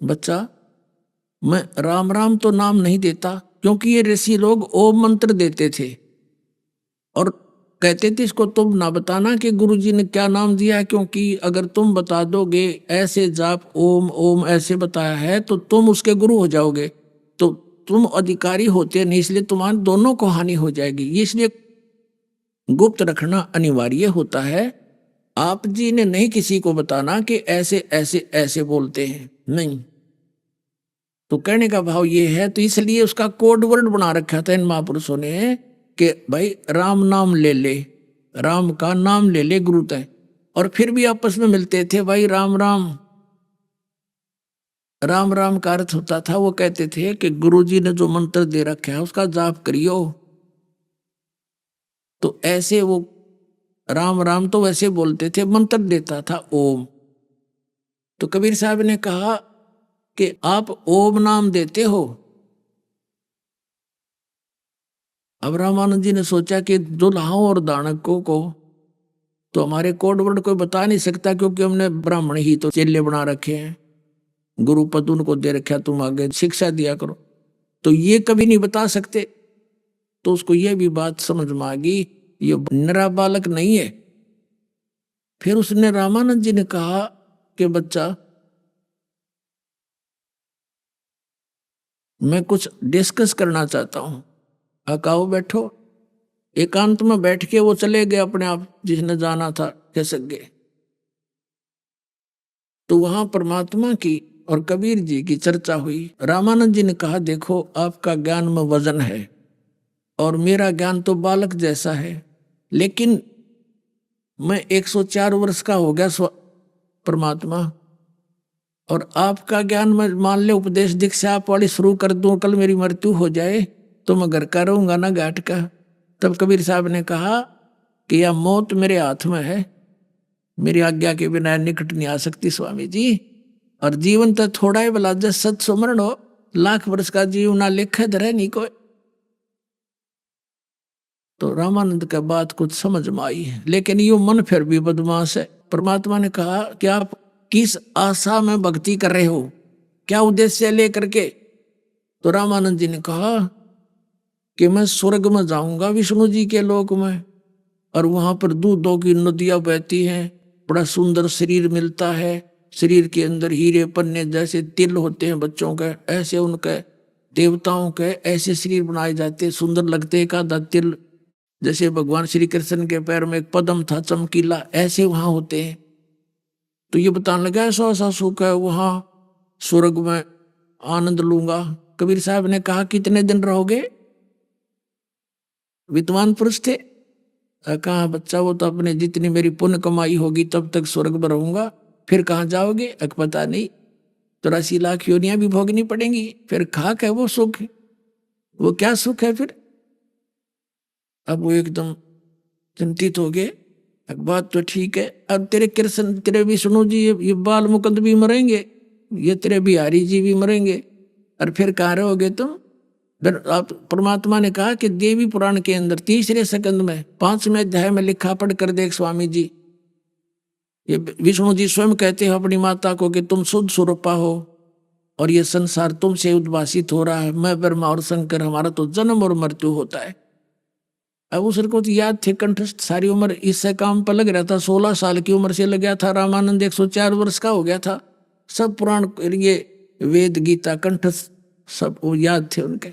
बच्चा मैं राम राम तो नाम नहीं देता, क्योंकि ये ऋषि लोग ओम मंत्र देते थे और कहते थे इसको तुम ना बताना कि गुरुजी ने क्या नाम दिया, क्योंकि अगर तुम बता दोगे ऐसे जाप ओम ओम ऐसे बताया है तो तुम उसके गुरु हो जाओगे, तो तुम अधिकारी होते नहीं, इसलिए तुम्हारे दोनों को हानि हो जाएगी। इसलिए गुप्त रखना अनिवार्य होता है। आप जी ने नहीं किसी को बताना कि ऐसे ऐसे ऐसे बोलते हैं, नहीं। तो कहने का भाव ये है, तो इसलिए उसका कोड वर्ड बना रखा था इन महापुरुषों ने कि भाई राम नाम ले ले, राम का नाम ले ले गुरु तय। और फिर भी आपस में मिलते थे, भाई राम राम। राम राम का अर्थ होता था, वो कहते थे कि गुरुजी ने जो मंत्र दे रखा है उसका जाप करियो। तो ऐसे वो राम राम तो वैसे बोलते थे, मंत्र देता था ओम। तो कबीर साहब ने कहा कि आप ओम नाम देते हो। अब रामानंद जी ने सोचा कि दुल्हाओं और दानकों को तो हमारे कोड वर्ड कोई बता नहीं सकता, क्योंकि हमने ब्राह्मण ही तो चेले बना रखे हैं, गुरु पद उनको दे रखा, तुम आगे शिक्षा दिया करो, तो ये कभी नहीं बता सकते। तो उसको ये भी बात समझ में आ गई, ये नरा बालक नहीं है। फिर उसने रामानंद जी ने कहा कि बच्चा मैं कुछ डिस्कस करना चाहता हूं, आओ बैठो। एकांत में बैठ के वो चले गए अपने आप, जिसने जाना था खिसक गए। तो वहां परमात्मा की और कबीर जी की चर्चा हुई। रामानंद जी ने कहा, देखो आपका ज्ञान में वजन है और मेरा ज्ञान तो बालक जैसा है, लेकिन मैं 104 वर्ष का हो गया परमात्मा, और आपका ज्ञान मैं मान ले उपदेश दीक्षा आप वाली शुरू कर दूं, कल मेरी मृत्यु हो जाए तो मैं घर का रहूंगा ना घाट का। तब कबीर साहब ने कहा कि यह मौत मेरे हाथ में है, मेरी आज्ञा के बिना निकट नहीं आ सकती स्वामी जी, और जीवन तो थोड़ा ही भला, जस सत सुमरण हो, लाख वर्ष का जीव ना लिखे धरे नहीं कोई। तो रामानंद का बात कुछ समझ में आई है, लेकिन यो मन फिर भी बदमाश है। परमात्मा ने कहा कि आप किस आशा में भक्ति कर रहे हो, क्या उद्देश्य लेकर के। तो रामानंद जी ने कहा कि मैं स्वर्ग में जाऊंगा विष्णु जी के लोक में, और वहां पर दूधों की नदियां बहती हैं, बड़ा सुंदर शरीर मिलता है, शरीर के अंदर हीरे पन्ने जैसे तिल होते हैं बच्चों के, ऐसे उनके देवताओं के ऐसे शरीर बनाए जाते, सुंदर लगते। एक आधा तिल जैसे भगवान श्री कृष्ण के पैर में एक पद्म था चमकीला, ऐसे वहां होते हैं। तो ये बताने लगा ऐसा ऐसा सुख है वहां स्वर्ग में, आनंद लूंगा। कबीर साहब ने कहा कितने दिन रहोगे। विद्वान पुरुष थे, कहा बच्चा वो तो अपने जितनी मेरी पुण्य कमाई होगी तब तक स्वर्ग में रहूंगा, फिर कहाँ जाओगे पता नहीं, 83 लाख योनियां भी भोगनी पड़ेंगी, फिर खाक है वो सुख, वो क्या सुख है फिर। अब वो एकदम चिंतित हो गए। बात तो ठीक है, अब तेरे कृष्ण तेरे विष्णु जी ये बाल मुकुंद भी मरेंगे, ये तेरे बिहारी जी भी मरेंगे, और फिर कहाँ रहोगे तुम। फिर आप परमात्मा ने कहा कि देवी पुराण के अंदर 3रे स्कंद में 5वें अध्याय में लिखा, पढ़ कर देख स्वामी जी। ये विष्णु जी स्वयं कहते हैं अपनी माता को कि तुम शुद्ध स्वरूपा हो और ये संसार तुमसे उद्भासित हो रहा है, मैं ब्रह्मा और शंकर, हमारा तो जन्म और मृत्यु होता है। अब उसको तो याद थे कंठस्थ, सारी उम्र इससे काम पर लग रहा था, 16 साल की उम्र से लग गया था। रामानंद 104 वर्ष का हो गया था। सब पुराण ये वेद गीता कंठस्थ सब वो याद थे उनके।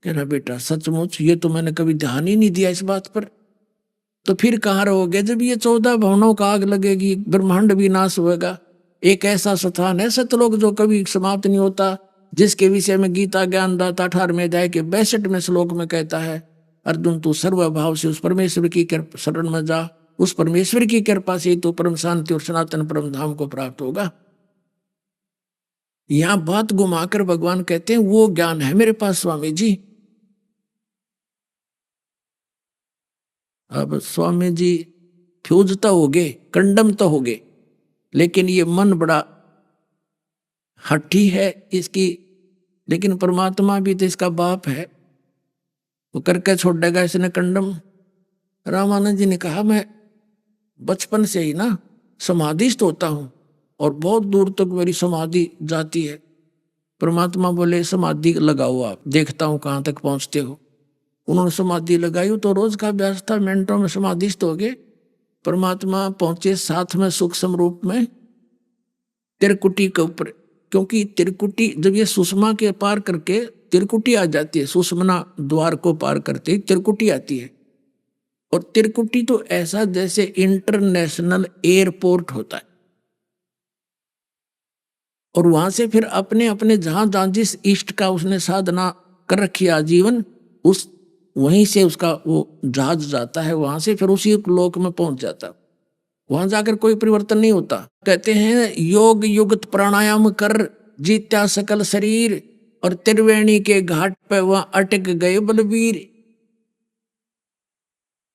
कहना बेटा सचमुच ये तो मैंने कभी ध्यान ही नहीं दिया इस बात पर। तो फिर कहाँ रहोगे जब ये 14 भवनों का आग लगेगी, ब्रह्मांड भी नाश होगा। एक ऐसा स्थान है सतलोक जो कभी समाप्त नहीं होता, जिसके विषय में गीता ज्ञानदाता 18वें अध्याय के 62वें श्लोक में कहता है, अर्जुन तू सर्वभाव से उस परमेश्वर की शरण में जा, उस परमेश्वर की कृपा से तो परम शांति और सनातन परम धाम को प्राप्त होगा। यहां बात घुमाकर भगवान कहते हैं वो ज्ञान है मेरे पास स्वामी जी। अब स्वामी जी फ्यूज तो हो गए, कंडम तो हो गए, लेकिन ये मन बड़ा हठी है इसकी, लेकिन परमात्मा भी तो इसका बाप है, वो करके छोड़ेगा इसने कंडम। रामानंद जी ने कहा मैं बचपन से ही ना समाधिस्थ होता हूं और बहुत दूर तक मेरी समाधि जाती है। परमात्मा बोले समाधि लगाओ, आप देखता हूं कहां तक पहुंचते हो। उन्होंने समाधि लगाई तो रोज का अभ्यास था, मिनटों में समाधिस्थ हो गए। परमात्मा पहुंचे साथ में सूक्ष्म रूप में त्रिकुटी के ऊपर, क्योंकि त्रिकुटी जब ये सुषमा के पार करके त्रिकुटी आ जाती है, सुषमना द्वार को पार करते ही त्रिकुटी आती है। और त्रिकुटी तो ऐसा जैसे इंटरनेशनल एयरपोर्ट होता है, और वहां से फिर अपने अपने जहां जहां जिस इष्ट का उसने साधना कर रखी है आजीवन, उस वहीं से उसका वो जहाज जाता है, वहां से फिर उसी लोक में पहुंच जाता है। वहां जाकर कोई परिवर्तन नहीं होता। कहते हैं योग युक्त प्राणायाम कर जीत्या सकल शरीर, और त्रिवेणी के घाट पे वहां अटक गए बलवीर।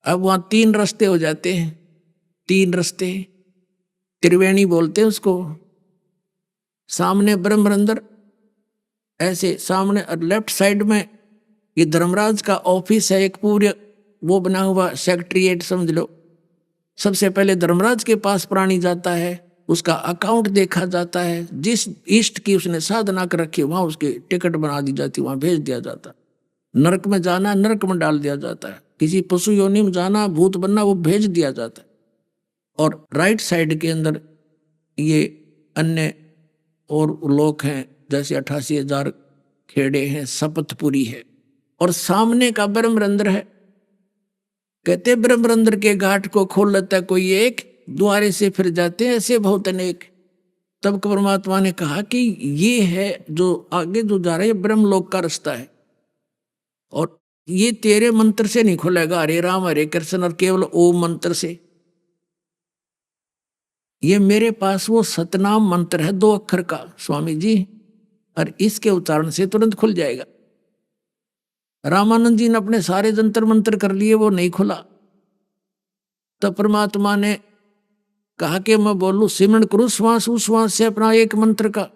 अब वहां 3 रास्ते हो जाते हैं, 3 रास्ते त्रिवेणी बोलते हैं उसको। सामने ब्रह्मरंदर, ऐसे सामने और लेफ्ट साइड में ये धर्मराज का ऑफिस है, एक पूरे वो बना हुआ सेक्रेटरीएट समझ लो। सबसे पहले धर्मराज के पास प्राणी जाता है, उसका अकाउंट देखा जाता है, जिस इष्ट की उसने साधना कर रखी वहां उसकी टिकट बना दी जाती, वहां भेज दिया जाता। नरक में जाना नरक में डाल दिया जाता है, किसी पशु योनि में जाना भूत बनना वो भेज दिया जाता है। और राइट साइड के अंदर ये अन्य और लोक हैं, जैसे 88,000 खेड़े हैं, शपथपुरी है, और सामने का ब्रह्मरंध्र है। कहते ब्रह्मरंध्र के घाट को खोल लेता है कोई एक, द्वारे से फिर जाते हैं ऐसे बहुत अनेक। तब परमात्मा ने कहा कि ये है जो आगे जो जा रहा है ब्रह्मलोक का रास्ता है, और ये तेरे मंत्र से नहीं खुलेगा, हरे राम हरे कृष्ण और केवल ओम मंत्र से। ये मेरे पास वो सतनाम मंत्र है 2 अक्षर का स्वामी जी, और इसके उच्चारण से तुरंत खुल जाएगा। रामानंद जी ने अपने सारे जंतर मंत्र कर लिए, वो नहीं खुला। तब परमात्मा ने कहा कि मैं बोलूं सिमरण करूं श्वास उश्वास से अपना एक मंत्र का।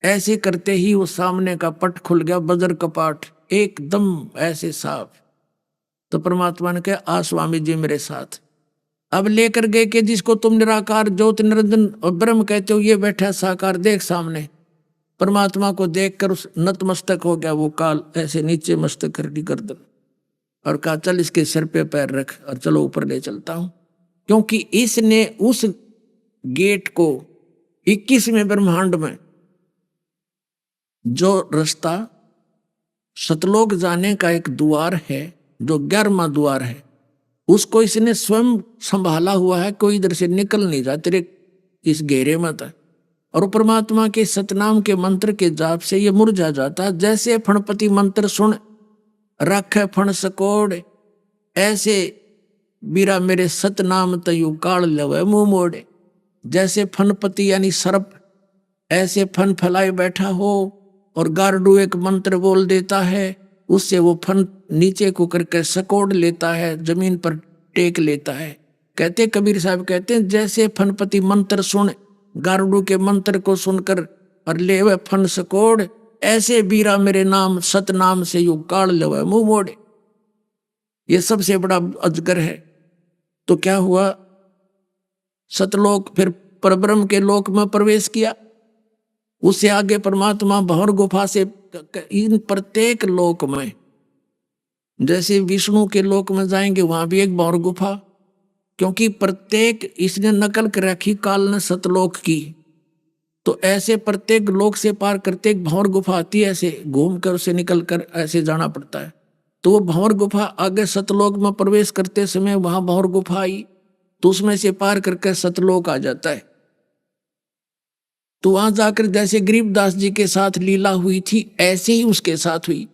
ऐसे करते ही वो सामने का पट खुल गया, बजर कपाट एकदम ऐसे साफ। तो परमात्मा ने कहा आ स्वामी जी मेरे साथ। अब लेकर गए कि जिसको तुम निराकार ज्योति निरंजन और ब्रह्म कहते हो, ये बैठा साकार देख सामने। परमात्मा को देखकर उस नतमस्तक हो गया वो काल, ऐसे नीचे मस्तक कर दी गर्दन, और कहा चल इसके सिर पे पैर रख और चलो ऊपर ले चलता हूं। क्योंकि इसने उस गेट को 21वें ब्रह्मांड में जो रास्ता सतलोक जाने का एक द्वार है, जो 11वां द्वार है, उसको इसने स्वयं संभाला हुआ है, कोई इधर से निकल नहीं जा तेरे इस घेरे में था। और परमात्मा के सतनाम के मंत्र के जाप से ये मुरझा जाता। जैसे फणपति मंत्र सुन रखे फण सकोड़, ऐसे बीरा मेरे सतनाम तयु काल लवे मुंह मोड़े। जैसे फणपति यानी सर्प ऐसे फन फैलाए बैठा हो, और गारडू एक मंत्र बोल देता है, उससे वो फन नीचे को करके सकोड़ लेता है, जमीन पर टेक लेता है। कहते कबीर साहब कहते हैं जैसे फनपति मंत्र सुन गारडू के मंत्र को सुनकर और ले वे फन सकोड़, ऐसे बीरा मेरे नाम सतनाम से यू काल ले मुंह मोड़े। ये सबसे बड़ा अजगर है। तो क्या हुआ, सतलोक फिर परब्रह्म के लोक में प्रवेश किया। उससे आगे परमात्मा भंवर गुफा से इन प्रत्येक लोक में, जैसे विष्णु के लोक में जाएंगे वहां भी एक भंवर गुफा, क्योंकि प्रत्येक इसने नकल कर रखी काल ने सतलोक की। तो ऐसे प्रत्येक लोक से पार करते एक भंवर गुफा आती है, ऐसे घूम कर उसे निकल कर ऐसे जाना पड़ता है। तो वो भंवर गुफा आगे सतलोक में प्रवेश करते समय वहां भंवर गुफा आई, तो उसमें से पार करके सतलोक आ जाता है। तो वहां जाकर जैसे गरीबदास जी के साथ लीला हुई थी, ऐसे ही उसके साथ हुई।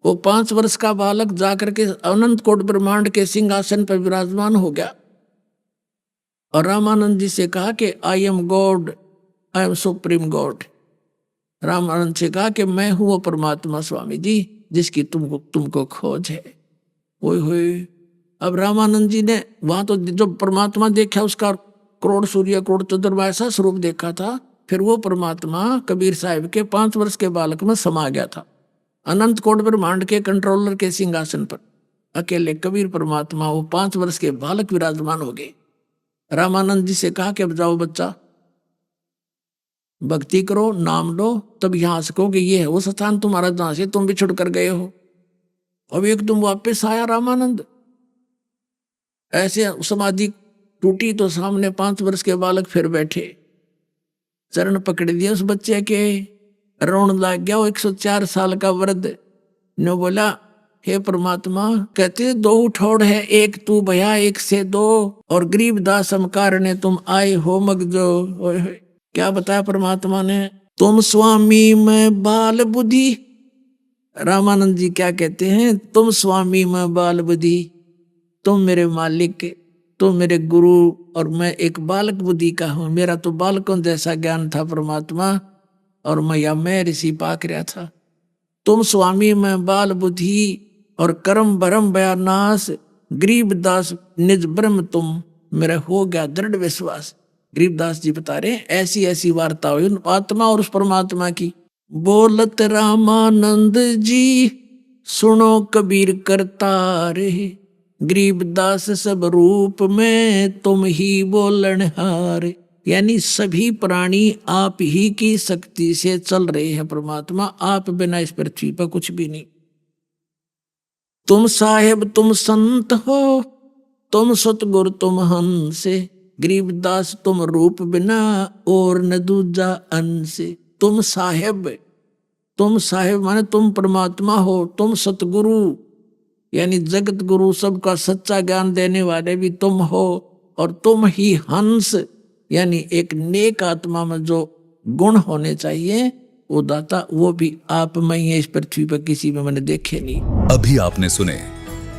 वो 5 वर्ष का बालक जाकर के अनंत कोट ब्रह्मांड के सिंहासन पर विराजमान हो गया, और रामानंद जी से कहा कि I am God, I am supreme God. Ramanand से कहा कि मैं हूं वो परमात्मा स्वामी जी जिसकी तुमको खोज है। ओए होए। अब रामानंद जी ने वहां तो जो परमात्मा देखा उसका करोड़ सूर्य करोड़ चंद्रमा ऐसा स्वरूप देखा था, फिर वो परमात्मा कबीर साहिब के 5 वर्ष के बालक में समा गया था। अनंत कोट ब्रह्मांड के कंट्रोलर के सिंहासन पर अकेले कबीर परमात्मा वो 5 वर्ष के बालक विराजमान हो गए। रामानंद जी से कहा कि अब जाओ बच्चा, भक्ति करो, नाम लो, तब यहां से कहोगे ये है वो स्थान तुम्हारा जहां से तुम बिछुड़ कर गए हो। अब एकदम वापस आया रामानंद, ऐसे समाधि टूटी तो सामने 5 वर्ष के बालक फिर बैठे, चरण पकड़ दिए उस बच्चे के, रोन लग गया। वो 104 साल का वृद्ध ने बोला, हे परमात्मा, कहते 2 उठौड़ है, एक तू भया एक से 2, और गरीब दास हमकार ने तुम आए हो मगजो। ओए होए, क्या बताया परमात्मा ने, तुम स्वामी में बाल बुद्धि। रामानंद जी क्या कहते हैं, तुम स्वामी में बाल बुद्धि, तुम मेरे मालिक, तुम मेरे गुरु, और मैं एक बालक बुद्धि का हूं। मेरा तो बालकों जैसा ज्ञान था परमात्मा, और मैं ऋषि पाक रहा था। तुम स्वामी में बाल बुद्धि, और कर्म भरम बयानाश, गरीब दास निज ब्रह्म तुम, मेरा हो गया दृढ़ विश्वास। गरीबदास जी बता रहे हैं ऐसी ऐसी वार्ता हुई उन आत्मा और उस परमात्मा की। बोलत रामानंद जी सुनो कबीर करतार, गरीबदास सब रूप में तुम ही बोलनहार। यानी सभी प्राणी आप ही की शक्ति से चल रहे हैं परमात्मा, आप बिना इस पृथ्वी पर कुछ भी नहीं। तुम साहेब तुम संत हो, तुम सतगुरु तुम हंस, गरीबदास तुम रूप बिना और न दूजा अंश। तुम साहेब माने तुम परमात्मा हो, तुम सतगुरु यानी जगत गुरु सबका सच्चा ज्ञान देने वाले भी तुम हो, और तुम ही हंस यानी एक नेक आत्मा में जो गुण होने चाहिए वो दाता, वो भी आप में ही है, इस पृथ्वी पर किसी में मैंने देखे नहीं। अभी आपने सुने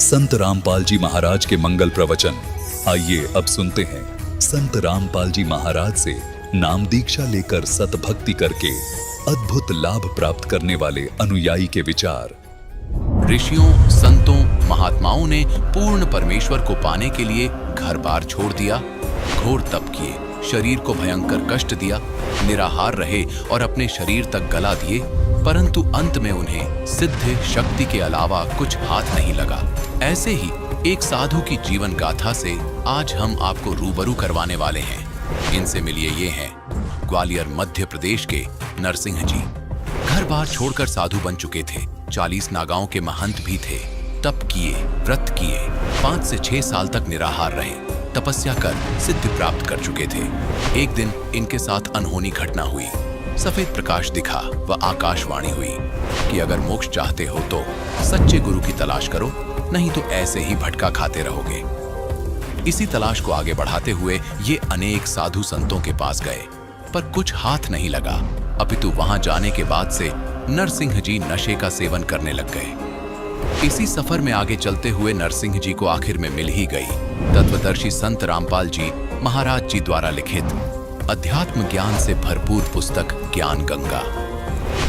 संत रामपाल जी महाराज के मंगल प्रवचन। आइए अब सुनते हैं संत रामपाल जी महाराज से नाम दीक्षा लेकर सतभक्ति करके अद्भुत लाभ प्राप्त करने वाले अनुयायी के विचार। ऋषियों, संतों, महात्माओं ने पूर्ण परमेश्वर को पाने के लिए घर बार छोड़ दिया, घोर तप किए, शरीर को भयंकर कष्ट दिया, निराहार रहे और अपने शरीर तक गला दिए, परंतु अंत में उन्हें सिद्ध शक्ति के अलावा कुछ हाथ नहीं लगा। ऐसे ही एक साधु की जीवन गाथा से आज हम आपको रूबरू करवाने वाले हैं। इनसे मिलिए, ये हैं ग्वालियर मध्य प्रदेश के नरसिंह जी। घर बार छोड़कर साधु बन चुके थे, 40 नागाओं के महंत भी थे। तप किए, व्रत किए, 5 से 6 साल तक निराहार रहे, तपस्या कर सिद्धि प्राप्त कर चुके थे। एक दिन इनके साथ अनहोनी घटना हुई। सफेद प्रकाश दिखा व आकाशवाणी हुई कि अगर मोक्ष चाहते हो तो सच्चे गुरु की तलाश करो, नहीं तो ऐसे ही भटका खाते रहोगे। इसी तलाश को आगे बढ़ाते हुए ये अनेक साधु संतों के पास गए, पर कुछ हाथ नहीं लगा। अपितु वहां जाने के बाद से नरसिंह जी नशे का सेवन करने लग गए। इसी सफर में आगे चलते हुए नरसिंह जी को आखिर में मिल ही गई तत्वदर्शी संत रामपाल जी महाराज जी द्वारा लिखित अध्यात्म ज्ञान से भरपूर पुस्तक ज्ञान गंगा।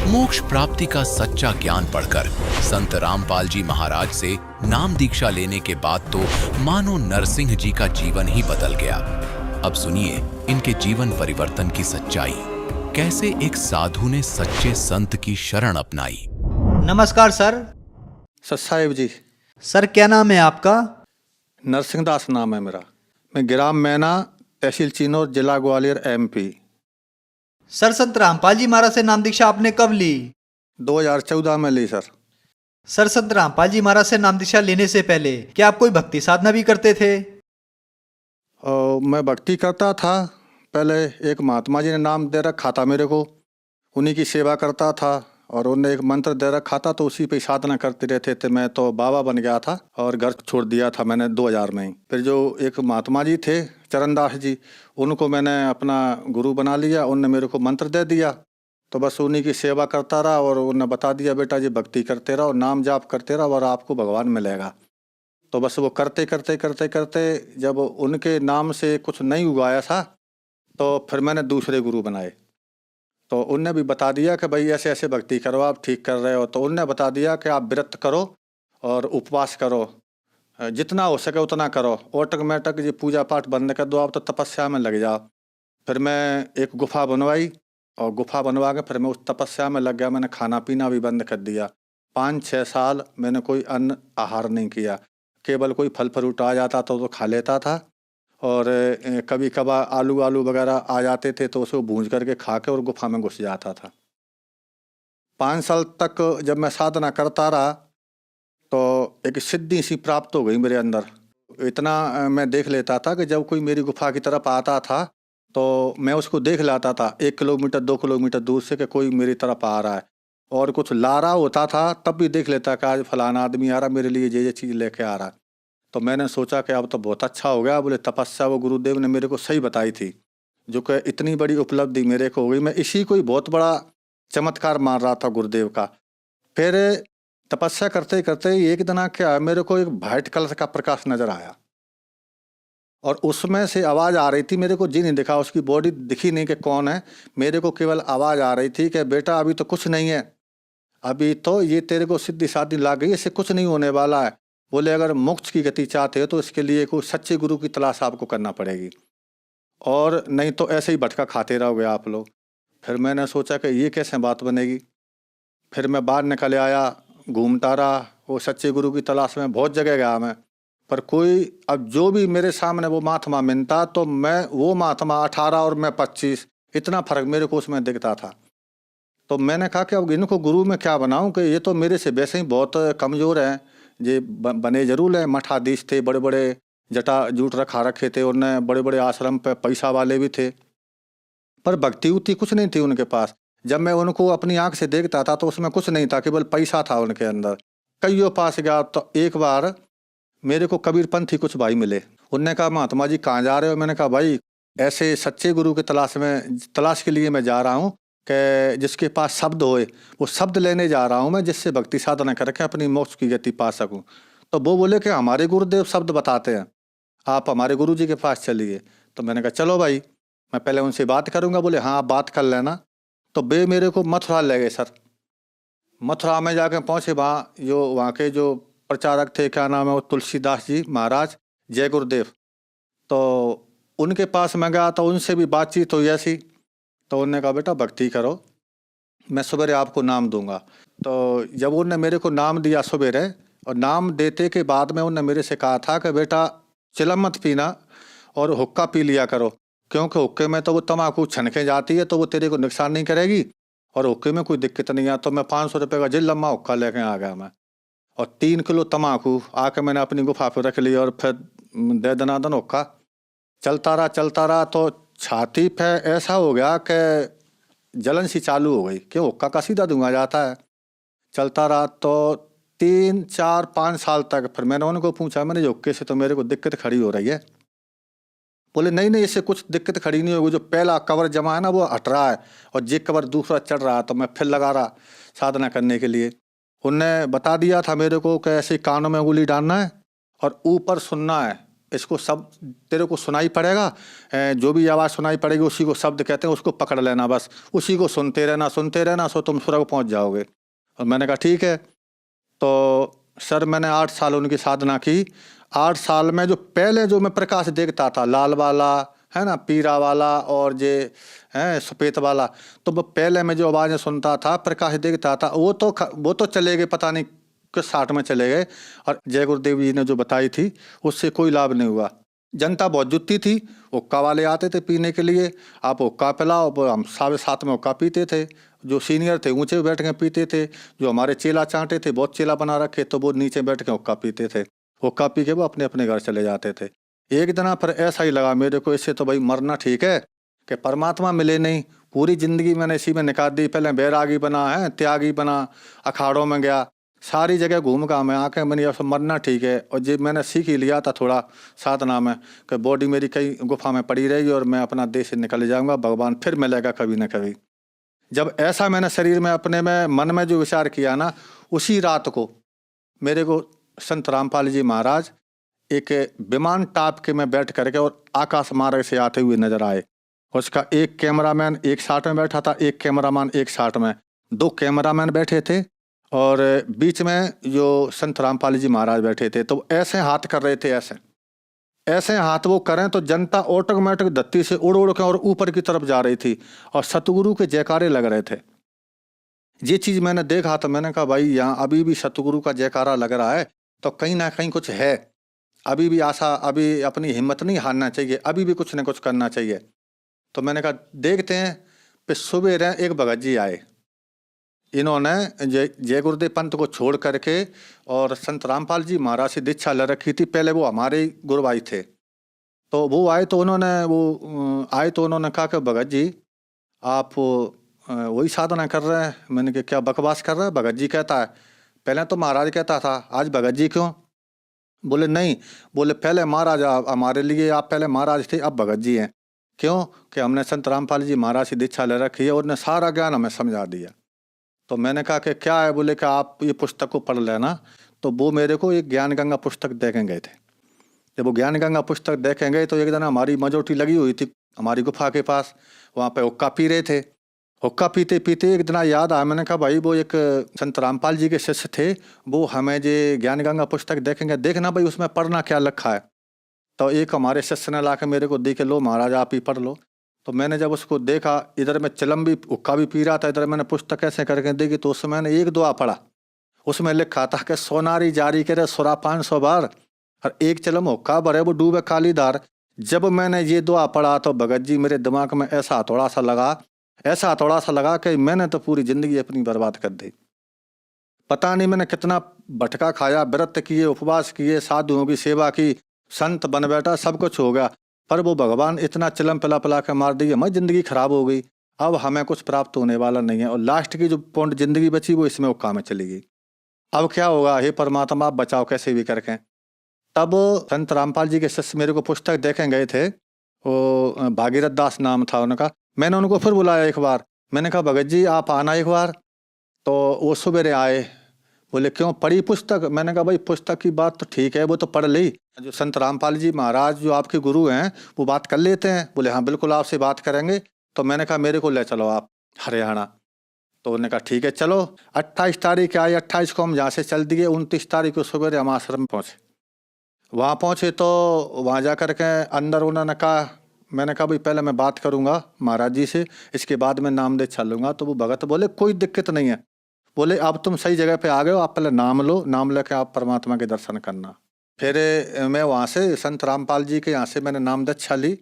मोक्ष प्राप्ति का सच्चा ज्ञान पढ़कर संत रामपाल जी महाराज से नाम दीक्षा लेने के बाद तो मानो नरसिंह जी का जीवन ही बदल गया। अब सुनिए इनके जीवन परिवर्तन की सच्चाई, कैसे एक साधु ने सच्चे संत की शरण अपनाई। नमस्कार सर। सतसाहिब जी। सर क्या नाम है आपका? नरसिंह दास नाम है मेरा। मैं ग्राम मैना, तहसील चिनौर, जिला ग्वालियर, MP। सर संत रामपाल जी महाराज से नाम दीक्षा आपने कब ली? 2014 में ली सर। सर संत रामपाल जी महाराज से नाम दीक्षा लेने से पहले क्या आप कोई भक्ति साधना भी करते थे? मैं भक्ति करता था। पहले एक महात्मा जी ने नाम दे रखा था मेरे को, उन्हीं की सेवा करता था, और उन्होंने एक मंत्र दे रखा था तो उसी पे साधना करते रहते थे। मैं तो बाबा बन गया था और घर छोड़ दिया था मैंने 2000 में ही। फिर जो एक महात्मा जी थे चरणदास जी, उनको मैंने अपना गुरु बना लिया। उनने मेरे को मंत्र दे दिया तो बस उन्हीं की सेवा करता रहा, और उन्होंने बता दिया बेटा जी भक्ति करते रहो, नाम जाप करते रहो और आपको भगवान मिलेगा। तो बस वो करते करते करते करते जब उनके नाम से कुछ नहीं उगाया था तो फिर मैंने दूसरे गुरु बनाए। तो उनने भी बता दिया कि भाई ऐसे ऐसे भक्ति करो, आप ठीक कर रहे हो। तो उनने बता दिया कि आप व्रत करो और उपवास करो, जितना हो सके उतना करो, ऑटोमेटिक ये पूजा पाठ बंद कर दो, आप तो तपस्या में लग जाओ। फिर मैं एक गुफा बनवाई और गुफा बनवा के फिर मैं उस तपस्या में लग गया। मैंने खाना पीना भी बंद कर दिया। 5-6 साल मैंने कोई अन्न आहार नहीं किया, केवल कोई फल फ्रूट आ जाता तो खा लेता था, और कभी कभार आलू वगैरह आ जाते थे तो उसको भूंज करके खा के और गुफा में घुस जाता था। 5 साल तक जब मैं साधना करता रहा तो एक सिद्धि सी प्राप्त हो गई मेरे अंदर। इतना मैं देख लेता था कि जब कोई मेरी गुफा की तरफ आता था तो मैं उसको देख लाता था 1 किलोमीटर 2 किलोमीटर दूर से कि कोई मेरी तरफ आ रहा है, और कुछ ला रहा होता था तब भी देख लेता कि आज फलाना आदमी आ रहा, मेरे लिए ये चीज़ लेके आ रहा है। तो मैंने सोचा कि अब तो बहुत अच्छा हो गया। बोले तपस्या वो गुरुदेव ने मेरे को सही बताई थी, जो कि इतनी बड़ी उपलब्धि मेरे को हो गई। मैं इसी को ही बहुत बड़ा चमत्कार मान रहा था गुरुदेव का। फिर तपस्या करते करते एक दिन क्या मेरे को एक वाइट कलर का प्रकाश नजर आया, और उसमें से आवाज़ आ रही थी। मेरे को जी नहीं दिखा, उसकी बॉडी दिखी नहीं कि कौन है, मेरे को केवल आवाज़ आ रही थी कि बेटा अभी तो कुछ नहीं है, अभी तो ये तेरे को सिद्धि साधि लग गई, इससे कुछ नहीं होने वाला है। बोले अगर मोक्ष की गति चाहते हो तो इसके लिए कोई सच्चे गुरु की तलाश आपको करना पड़ेगी, और नहीं तो ऐसे ही भटका खाते रहोगे आप लोग। फिर मैंने सोचा कि ये कैसे बात बनेगी। फिर मैं बाहर निकल आया, घूमता रहा, वो सच्चे गुरु की तलाश में बहुत जगह गया मैं, पर कोई, अब जो भी मेरे सामने वो महात्मा मिलता तो मैं वो महात्मा 18 और मैं 25, इतना फर्क मेरे को उसमें दिखता था। तो मैंने कहा कि अब इनको गुरु में क्या बनाऊं कि ये तो मेरे से वैसे ही बहुत कमज़ोर हैं। ये बने जरूर हैं, मठाधीश थे, बड़े बड़े जटा जूट रखा रखे थे, उन्हें बड़े बड़े आश्रम पे पैसा वाले भी थे, पर भक्ति उतनी कुछ नहीं थी उनके पास। जब मैं उनको अपनी आंख से देखता था तो उसमें कुछ नहीं था, केवल पैसा था उनके अंदर। कईयों पास गया तो एक बार मेरे को कबीरपंथी कुछ भाई मिले। उनने कहा महात्मा जी कहाँ जा रहे हो? मैंने कहा भाई ऐसे सच्चे गुरु की तलाश के लिए मैं जा रहा हूँ कि जिसके पास शब्द होए, वो शब्द लेने जा रहा हूँ मैं, जिससे भक्ति साधना करके अपनी मोक्ष की गति पा सकूँ। तो वो बोले कि हमारे गुरुदेव शब्द बताते हैं, आप हमारे गुरु जी के पास चलिए। तो मैंने कहा चलो भाई, मैं पहले उनसे बात करूँगा। बोले हाँ आप बात कर लेना। तो वे मेरे को मथुरा ले गए सर। मथुरा में जाके पहुँचे, वहाँ के जो प्रचारक थे, क्या नाम है वो, तुलसीदास जी महाराज, जय गुरुदेव। तो उनके पास मैं गया तो उनसे भी बातचीत हुई ऐसी। तो उन्होंने कहा बेटा भक्ति करो, मैं सवेरे आपको नाम दूंगा। तो जब उन्होंने मेरे को नाम दिया सवेरे, और नाम देते के बाद में उन्होंने मेरे से कहा था कि बेटा चिलम मत पीना और हुक्का पी लिया करो, क्योंकि हुक्के में तो वो तम्बाकू छनके जाती है तो वो तेरे को नुकसान नहीं करेगी, और हुक्के में कोई दिक्कत नहीं है। तो मैं 500 रुपये का जिल लम्बा हुक्का लेके आ गया मैं, और 3 किलो तम्बाकू आके मैंने अपनी गुफा पर रख लिया, और फिर दे दनादन हुक्का चलता रहा। तो छाती पे ऐसा हो गया कि जलन सी चालू हो गई, क्यों हुक्का का सीधा धुआं जाता है। चलता रहा तो 3, 4, 5 साल तक। फिर मैंने उनको पूछा, मैंने जो हुक्के से तो मेरे को दिक्कत खड़ी हो रही है। बोले नहीं इससे कुछ दिक्कत खड़ी नहीं होगी, जो पहला कवर जमा है ना वो हट रहा है, और जे कवर दूसरा चढ़ रहा है। तो मैं फिर लगा रहा साधना करने के लिए। उनने बता दिया था मेरे को कि ऐसे कानों में उंगली डालना है और ऊपर सुनना है, इसको सब तेरे को सुनाई पड़ेगा, जो भी आवाज़ सुनाई पड़ेगी उसी को शब्द कहते हैं, उसको पकड़ लेना, बस उसी को सुनते रहना, सो तुम स्वर्ग पहुंच जाओगे। और मैंने कहा ठीक है। तो सर मैंने 8 साल उनकी साधना की। 8 साल में जो पहले जो मैं प्रकाश देखता था, लाल वाला है ना, पीरा वाला और जे है सफ़ेद वाला, तो वो पहले मैं जो आवाज़ें सुनता था, प्रकाश देखता था, वो तो चले गए, पता नहीं किस 60 में चले गए। और जय गुरुदेव जी ने जो बताई थी उससे कोई लाभ नहीं हुआ। जनता बहुत जुटती थी, हुक्का वाले आते थे पीने के लिए, आप हुक्का पिलाओ, हम 7:15 में हुक्का पीते थे। जो सीनियर थे ऊंचे बैठ के पीते थे, जो हमारे चेला चांटे थे, बहुत चेला बना रखे, तो वो नीचे बैठ के हुक्का पीते थे। हुक्का पी के वो अपने अपने घर चले जाते थे। एक दिन पर ऐसा ही लगा मेरे को, इससे तो भाई मरना ठीक है, कि परमात्मा मिले नहीं। पूरी ज़िंदगी मैंने इसी में निकाल दी। पहले बैरागी बना है, त्यागी बना, अखाड़ों में गया, सारी जगह घूम का मैं आके मैंने ये मरना ठीक है। और जब मैंने सीख ही लिया था थोड़ा साधना में कि बॉडी मेरी कई गुफा में पड़ी रहेगी और मैं अपना देश से निकल जाऊंगा, भगवान फिर मिलेगा कभी ना कभी। जब ऐसा मैंने शरीर में अपने में मन में जो विचार किया ना, उसी रात को मेरे को संत रामपाल जी महाराज एक विमान टाप के में बैठ करके और आकाश मार्ग से आते हुए नजर आए। उसका एक कैमरामैन एक साथ में बैठा था, एक कैमरामैन एक साथ में, 2 कैमरामैन बैठे थे, और बीच में जो संत रामपाल जी महाराज बैठे थे, तो ऐसे हाथ कर रहे थे, ऐसे ऐसे हाथ वो करें तो जनता ऑटोमेटिक धरती से उड़ उड़ के और ऊपर की तरफ जा रही थी और सतगुरु के जयकारे लग रहे थे। ये चीज मैंने देखा तो मैंने कहा भाई यहाँ अभी भी सतगुरु का जयकारा लग रहा है, तो कहीं ना कहीं कुछ है, अभी भी आशा, अभी अपनी हिम्मत नहीं हारना चाहिए, अभी भी कुछ न कुछ करना चाहिए। तो मैंने कहा देखते हैं। फिर सुबह एक भगत जी आए, इन्होंने जय गुरुदेव पंथ को छोड़ करके और संत रामपाल जी महाराज से दीक्षा ले रखी थी। पहले वो हमारे गुरु भाई थे, तो वो आए तो उन्होंने कहा कि भगत जी आप वही साधना कर रहे हैं। मैंने कहा क्या बकवास कर रहे हैं? भगत जी कहता है, पहले तो महाराज कहता था, आज भगत जी क्यों? बोले नहीं, बोले पहले महाराज हमारे लिए आप पहले महाराज थे, अब भगत जी हैं। क्यों? कि हमने संत रामपाल जी महाराज से दीक्षा ले रखी है और उन्हें सारा ज्ञान हमें समझा दिया। तो मैंने कहा कि क्या है? बोले कि आप ये पुस्तक को पढ़ लेना। तो वो मेरे को एक ज्ञान गंगा पुस्तक देखें गए थे। जब वो ज्ञान गंगा पुस्तक देखें गए तो एक दिन हमारी मजोटी लगी हुई थी हमारी गुफा के पास, वहाँ पे हुक्का पी रहे थे। हुक्का पीते पीते एक दिन याद आया, मैंने कहा भाई वो एक संत रामपाल जी के शिष्य थे, वो हमें जो ज्ञान गंगा पुस्तक देखेंगे, देखना भाई उसमें पढ़ना क्या लिखा है। तो एक हमारे शिष्य ने ला के मेरे को दी के लो महाराज आप ही पढ़ लो। तो मैंने जब उसको देखा, इधर मैं चिलम भी हुक्का भी पी रहा था, इधर मैंने पुस्तक ऐसे करके देखी, तो उसमें मैंने एक दुआ पढ़ा। उसमें लिखा था कि सोनारी जारी करे सुरा 500 बार और एक चिलम हुक्का भरे वो डूबे काली धार। जब मैंने ये दुआ पढ़ा तो भगत जी मेरे दिमाग में ऐसा हथौड़ा सा लगा कि मैंने तो पूरी जिंदगी अपनी बर्बाद कर दी। पता नहीं मैंने कितना भटका खाया, व्रत किए, उपवास किए, साधुओं की सेवा की, संत बन बैठा, सब कुछ हो गया, पर वो भगवान इतना चिलम पिला पिला के मार दी, हमारी जिंदगी खराब हो गई। अब हमें कुछ प्राप्त होने वाला नहीं है और लास्ट की जो पौंड जिंदगी बची वो इसमें हुक्का में चली गई। अब क्या होगा? हे परमात्मा आप बचाओ कैसे भी करके। तब संत रामपाल जी के शिष्य मेरे को पुस्तक देखें गए थे, वो भागीरथ दास नाम था उनका। मैंने उनको फिर बुलाया एक बार, मैंने कहा भगत जी आप आना एक बार। तो वो सुबेरे आए, बोले क्यों पढ़ी पुस्तक? मैंने कहा भाई पुस्तक की बात तो ठीक है, वो तो पढ़ ली, जो संत रामपाल जी महाराज जो आपके गुरु हैं वो बात कर लेते हैं। बोले हाँ बिल्कुल आपसे बात करेंगे। तो मैंने कहा मेरे को ले चलो आप हरियाणा। तो उन्होंने कहा ठीक है चलो। 28 तारीख आई, 28 को हम यहाँ से चल दिए। 29 तारीख को सुबह हम आश्रम पहुँचे। वहाँ पहुँचे तो वहाँ जा कर के अंदर उन्होंने कहा, मैंने कहा भाई पहले मैं बात करूँगा महाराज जी से, इसके बाद मैं नाम दे चलूँगा। तो वो भगत बोले कोई दिक्कत नहीं है, बोले अब तुम सही जगह पे आ गए हो, आप पहले नाम लो, नाम लेके आप परमात्मा के दर्शन करना। फिर मैं वहाँ से संत रामपाल जी के यहाँ से मैंने नाम दीक्षा ली।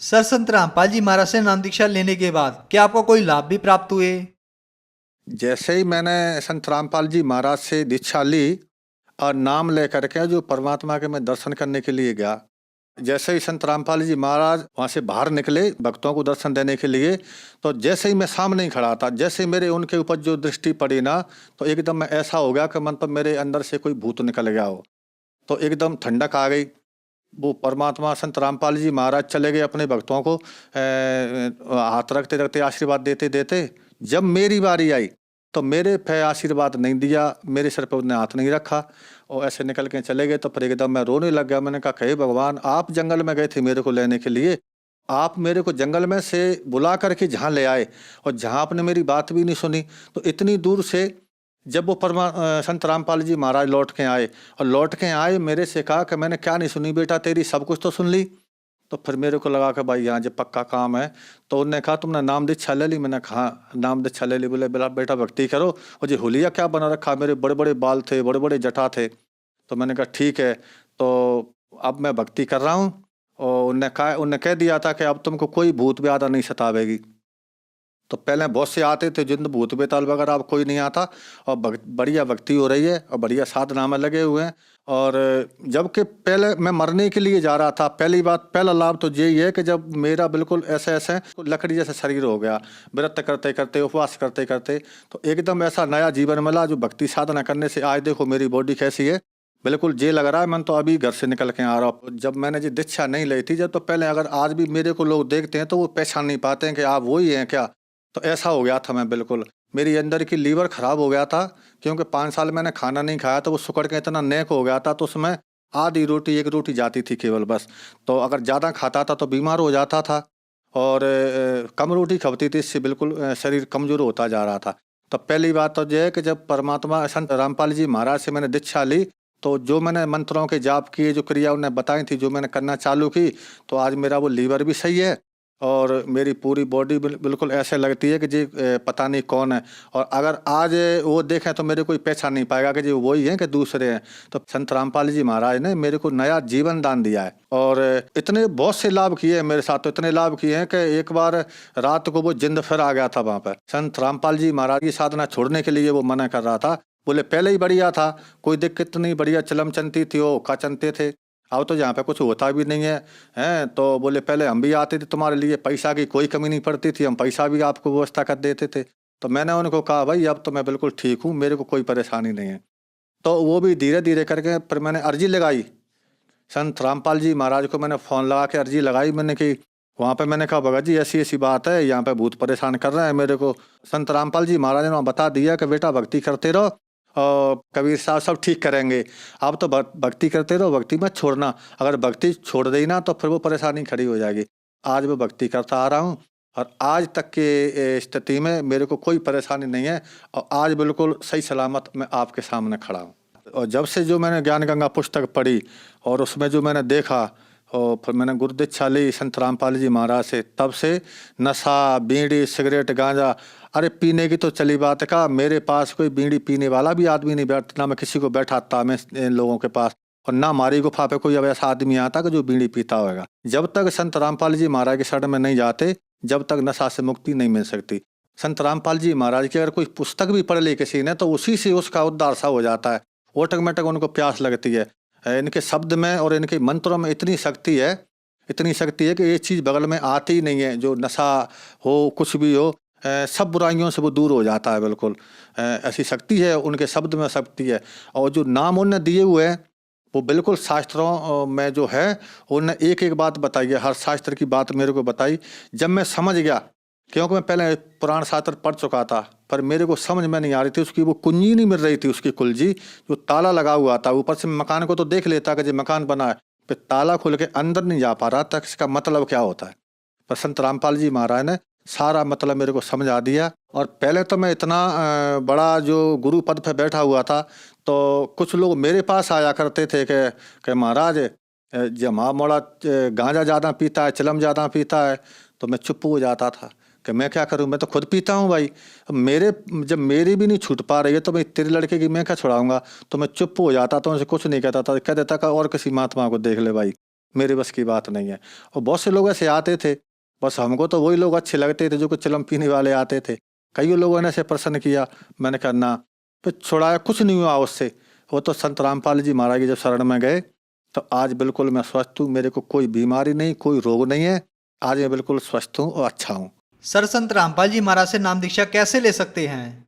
सर संत रामपाल जी महाराज से नाम दीक्षा लेने के बाद क्या आपको कोई लाभ भी प्राप्त हुए? जैसे ही मैंने संत रामपाल जी महाराज से दीक्षा ली और नाम ले करके जो परमात्मा के मैं दर्शन करने के लिए गया, जैसे ही संत रामपाल जी महाराज वहाँ से बाहर निकले भक्तों को दर्शन देने के लिए, तो जैसे ही मैं सामने ही खड़ा था, जैसे मेरे उनके ऊपर जो दृष्टि पड़ी ना, तो एकदम मैं ऐसा हो गया कि मतलब मेरे अंदर से कोई भूत निकल गया हो। तो एकदम ठंडक आ गई। वो परमात्मा संत रामपाल जी महाराज चले गए अपने भक्तों को हाथ रखते रखते आशीर्वाद देते देते। जब मेरी बारी आई तो मेरे पे आशीर्वाद नहीं दिया, मेरे सर पे उन्होंने हाथ नहीं रखा और ऐसे निकल के चले गए। तो फिर एकदम मैं रोने लग गया। मैंने कहा हे भगवान, आप जंगल में गए थे मेरे को लेने के लिए, आप मेरे को जंगल में से बुला करके जहाँ ले आए और जहाँ आपने मेरी बात भी नहीं सुनी। तो इतनी दूर से जब वो संत रामपाल जी महाराज लौट के आए और लौट के आए मेरे से कहा कि मैंने क्या नहीं सुनी बेटा तेरी, सब कुछ तो सुन ली। तो फिर मेरे को लगा कि भाई यहाँ जो पक्का काम है। तो उन्होंने कहा तुमने नाम दीक्षा ले ली? मैंने कहा नाम दीक्षा ले ली। बोले बेटा भक्ति करो। और जी हुलिया क्या बना रखा, मेरे बड़े बड़े बाल थे, बड़े बड़े जटा थे। तो मैंने कहा ठीक है, तो अब मैं भक्ति कर रहा हूँ। और उन्होंने कह दिया था कि अब तुमको कोई भूत व्याधा नहीं सतावेगी। तो पहले बहुत से आते थे जिन भूत बेताल वगैरह, अब कोई नहीं आता और बढ़िया भक्ति हो रही है और बढ़िया साधना में लगे हुए हैं। और जबकि पहले मैं मरने के लिए जा रहा था, पहला लाभ तो यही है कि जब मेरा बिल्कुल ऐसे लकड़ी जैसा शरीर हो गया, व्रत करते करते उपवास करते करते, तो एकदम ऐसा नया जीवन मिला जो भक्ति साधना करने से आज देखो मेरी बॉडी कैसी है, बिल्कुल जे लग रहा है मैं तो अभी घर से निकल के आ रहा हूँ। जब मैंने जी दीक्षा नहीं ली थी जब, तो पहले अगर आज भी मेरे को लोग देखते हैं तो वो पहचान नहीं पाते हैं कि आप वही हैं क्या। तो ऐसा हो गया था मैं, बिल्कुल मेरी अंदर की लीवर खराब हो गया था, क्योंकि 5 साल मैंने खाना नहीं खाया तो वो सुकड़ के इतना नेक हो गया था। तो उसमें आधी रोटी 1 रोटी जाती थी केवल बस। तो अगर ज़्यादा खाता था तो बीमार हो जाता था और कम रोटी खपती थी, इससे बिल्कुल शरीर कमज़ोर होता जा रहा था। तो पहली बात तो यह है कि जब परमात्मा संत रामपाल जी महाराज से मैंने दीक्षा ली, तो जो मैंने मंत्रों के जाप किए, जो क्रिया उन्हें बताई थी, जो मैंने करना चालू की, तो आज मेरा वो लीवर भी सही है और मेरी पूरी बॉडी बिल्कुल ऐसे लगती है कि जी पता नहीं कौन है। और अगर आज वो देखें तो मेरे कोई पहचान नहीं पाएगा कि जी वही हैं कि दूसरे हैं। तो संत रामपाल जी महाराज ने मेरे को नया जीवन दान दिया है और इतने बहुत से लाभ किए हैं मेरे साथ। तो इतने लाभ किए हैं कि एक बार रात को वो जिंद फिर आ गया था वहाँ पर। संत रामपाल जी महाराज की साधना छोड़ने के लिए वो मना कर रहा था, बोले पहले ही बढ़िया था, कोई दिक्कत नहीं, बढ़िया चलम चलती थी, वो का चलते थे, अब तो यहाँ पे कुछ होता भी नहीं है, हैं। तो बोले पहले हम भी आते थे तुम्हारे लिए, पैसा की कोई कमी नहीं पड़ती थी, हम पैसा भी आपको व्यवस्था कर देते थे। तो मैंने उनको कहा भाई अब तो मैं बिल्कुल ठीक हूँ, मेरे को कोई परेशानी नहीं है। तो वो भी धीरे धीरे करके फिर मैंने अर्जी लगाई, संत रामपाल जी महाराज को मैंने फ़ोन लगा के अर्जी लगाई मैंने कि वहाँ पे मैंने कहा भगत जी ऐसी ऐसी बात है, यहाँ पे भूत परेशान कर रहे हैं मेरे को। संत रामपाल जी महाराज ने वहाँ बता दिया कि बेटा भक्ति करते रहो और कबीर साहब सब ठीक करेंगे, आप तो भक्ति करते रहो, भक्ति मत छोड़ना, अगर भक्ति छोड़ देना ना तो फिर वो परेशानी खड़ी हो जाएगी। आज वो भक्ति करता आ रहा हूँ और आज तक के स्थिति में मेरे को कोई परेशानी नहीं है और आज बिल्कुल सही सलामत मैं आपके सामने खड़ा हूँ। और जब से जो मैंने ज्ञान गंगा पुस्तक पढ़ी और उसमें जो मैंने देखा और फिर मैंने गुरु दीक्षा ली संत रामपाल जी महाराज से, तब से नशा, बीड़ी, सिगरेट, गांजा, अरे पीने की तो चली बात है का, मेरे पास कोई बीड़ी पीने वाला भी आदमी नहीं बैठता, ना मैं किसी को बैठाता मैं इन लोगों के पास, और ना हमारी गुफा पे कोई अब ऐसा आदमी आता कि जो बीड़ी पीता होगा। जब तक संत रामपाल जी महाराज के शरण में नहीं जाते, जब तक नशा से मुक्ति नहीं मिल सकती। संत रामपाल जी महाराज की अगर कोई पुस्तक भी पढ़ ली किसी ने तो उसी से उसका उद्धार सा हो जाता है, ऑटोमेटिक उनको प्यास लगती है। इनके शब्द में और इनके मंत्रों में इतनी शक्ति है कि ये चीज़ बगल में आती ही नहीं है। जो नशा हो कुछ भी हो, सब बुराइयों से वो दूर हो जाता है बिल्कुल। ऐसी शक्ति है उनके शब्द में, शक्ति है। और जो नाम उन्होंने दिए हुए हैं वो बिल्कुल शास्त्रों में जो है उन्होंने एक एक बात बताई है, हर शास्त्र की बात मेरे को बताई। जब मैं समझ गया, क्योंकि मैं पहले पुराण शास्त्र पढ़ चुका था, पर मेरे को समझ में नहीं आ रही थी, उसकी वो कुंजी नहीं मिल रही थी, उसकी कुलजी जो ताला लगा हुआ था। ऊपर से मकान को तो देख लेता कि जो मकान बना है, फिर ताला खोल के अंदर नहीं जा पा रहा था, इसका मतलब क्या होता है। पर संत रामपाल जी महाराज ने सारा मतलब मेरे को समझा दिया। और पहले तो मैं इतना बड़ा जो गुरु पद पे बैठा हुआ था, तो कुछ लोग मेरे पास आया करते थे कि महाराज जब मोड़ा गांजा ज़्यादा पीता है, चिलम ज़्यादा पीता है, तो मैं चुप हो जाता था कि मैं क्या करूं, मैं तो खुद पीता हूं भाई, जब मेरी भी नहीं छूट पा रही है तो मैं तेरे लड़के की मैं क्या छुड़ाऊंगा। तो मैं चुप हो जाता था, उनसे कुछ नहीं कहता था, कह देता और किसी महात्मा को देख ले भाई, मेरे बस की बात नहीं है। और बहुत से लोग ऐसे आते थे, बस हमको तो वही लोग अच्छे लगते थे जो कुछ चिलम पीने वाले आते थे। कई लोगों ने ऐसे प्रश्न किया, मैंने कहा ना, फिर छुड़ाया, कुछ नहीं हुआ उससे। वो तो संत रामपाल जी महाराज की जब शरण में गए तो आज बिल्कुल मैं स्वस्थ हूँ, मेरे को कोई बीमारी नहीं, कोई रोग नहीं है, आज मैं बिल्कुल स्वस्थ हूँ और अच्छा हूँ। सर, संत रामपाल जी महाराज से नाम दीक्षा कैसे ले सकते हैं?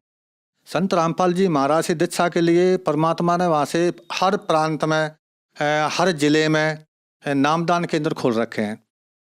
संत रामपाल जी महाराज से दीक्षा के लिए परमात्मा ने वहाँ से हर प्रांत में, हर जिले में नामदान केंद्र खोल रखे हैं।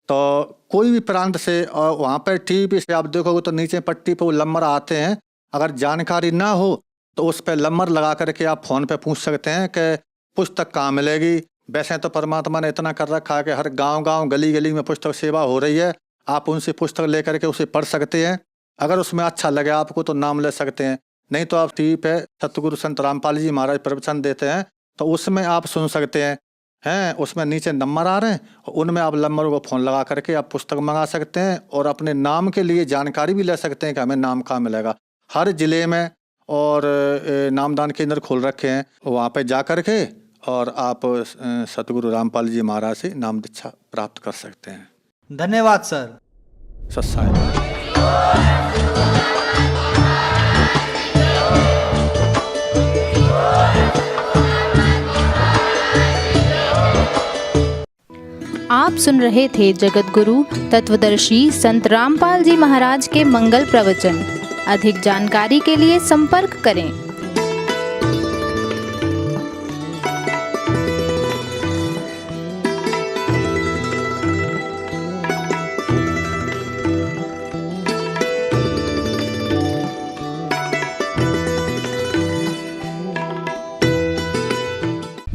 तो कोई भी प्रांत से, और वहाँ पर टीवी से आप देखोगे तो नीचे पट्टी पर वो नंबर आते हैं। अगर जानकारी ना हो तो उस पर नंबर लगा करके आप फ़ोन पे पूछ सकते हैं कि पुस्तक कहाँ मिलेगी। वैसे तो परमात्मा ने इतना कर रखा है कि हर गांव-गांव, गली-गली में पुस्तक सेवा हो रही है, आप उनसे पुस्तक लेकर के उसे पढ़ सकते हैं। अगर उसमें अच्छा लगे आपको तो नाम ले सकते हैं, नहीं तो आप टीवी पे सतगुरु संत रामपाल जी महाराज प्रवचन देते हैं तो उसमें आप सुन सकते हैं। उसमें नीचे नंबर आ रहे हैं, उनमें आप नंबर को फ़ोन लगा करके आप पुस्तक मंगा सकते हैं और अपने नाम के लिए जानकारी भी ले सकते हैं कि हमें नाम कहाँ मिलेगा। हर जिले में और नामदान केंद्र खोल रखे हैं, वहाँ पे जा कर के और आप सतगुरु रामपाल जी महाराज से नाम दीक्षा प्राप्त कर सकते हैं। धन्यवाद सर। सत्साई। आप सुन रहे थे जगत गुरु तत्वदर्शी संत रामपाल जी महाराज के मंगल प्रवचन। अधिक जानकारी के लिए संपर्क करें।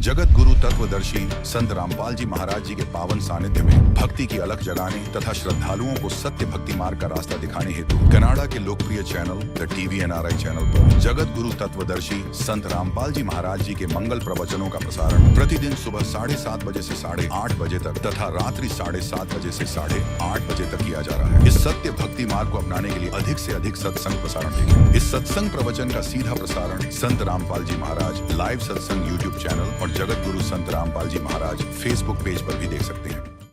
जगत गुरु तत्व तत्वदर्शी संत रामपाल जी महाराज जी के पावन सानिध्य में भक्ति की अलख जगाने तथा श्रद्धालुओं को सत्य भक्ति मार्ग का रास्ता दिखाने हेतु कनाडा के लोकप्रिय channel the TV NRI channel पर जगत गुरु तत्वदर्शी संत रामपाल जी महाराज जी के मंगल प्रवचनों का प्रसारण प्रतिदिन सुबह 7:30 बजे से 8:30 बजे तक तथा रात्रि 7:30 बजे से 8:30 बजे तक किया जा रहा है। इस सत्य भक्ति मार्ग को अपनाने के लिए अधिक से अधिक सत्संग प्रसारण देखें। इस सत्संग प्रवचन का सीधा प्रसारण संत रामपाल जी महाराज लाइव सत्संग YouTube चैनल और जगत गुरु संत रामपाल जी महाराज Facebook पेज पर भी देख सकते हैं।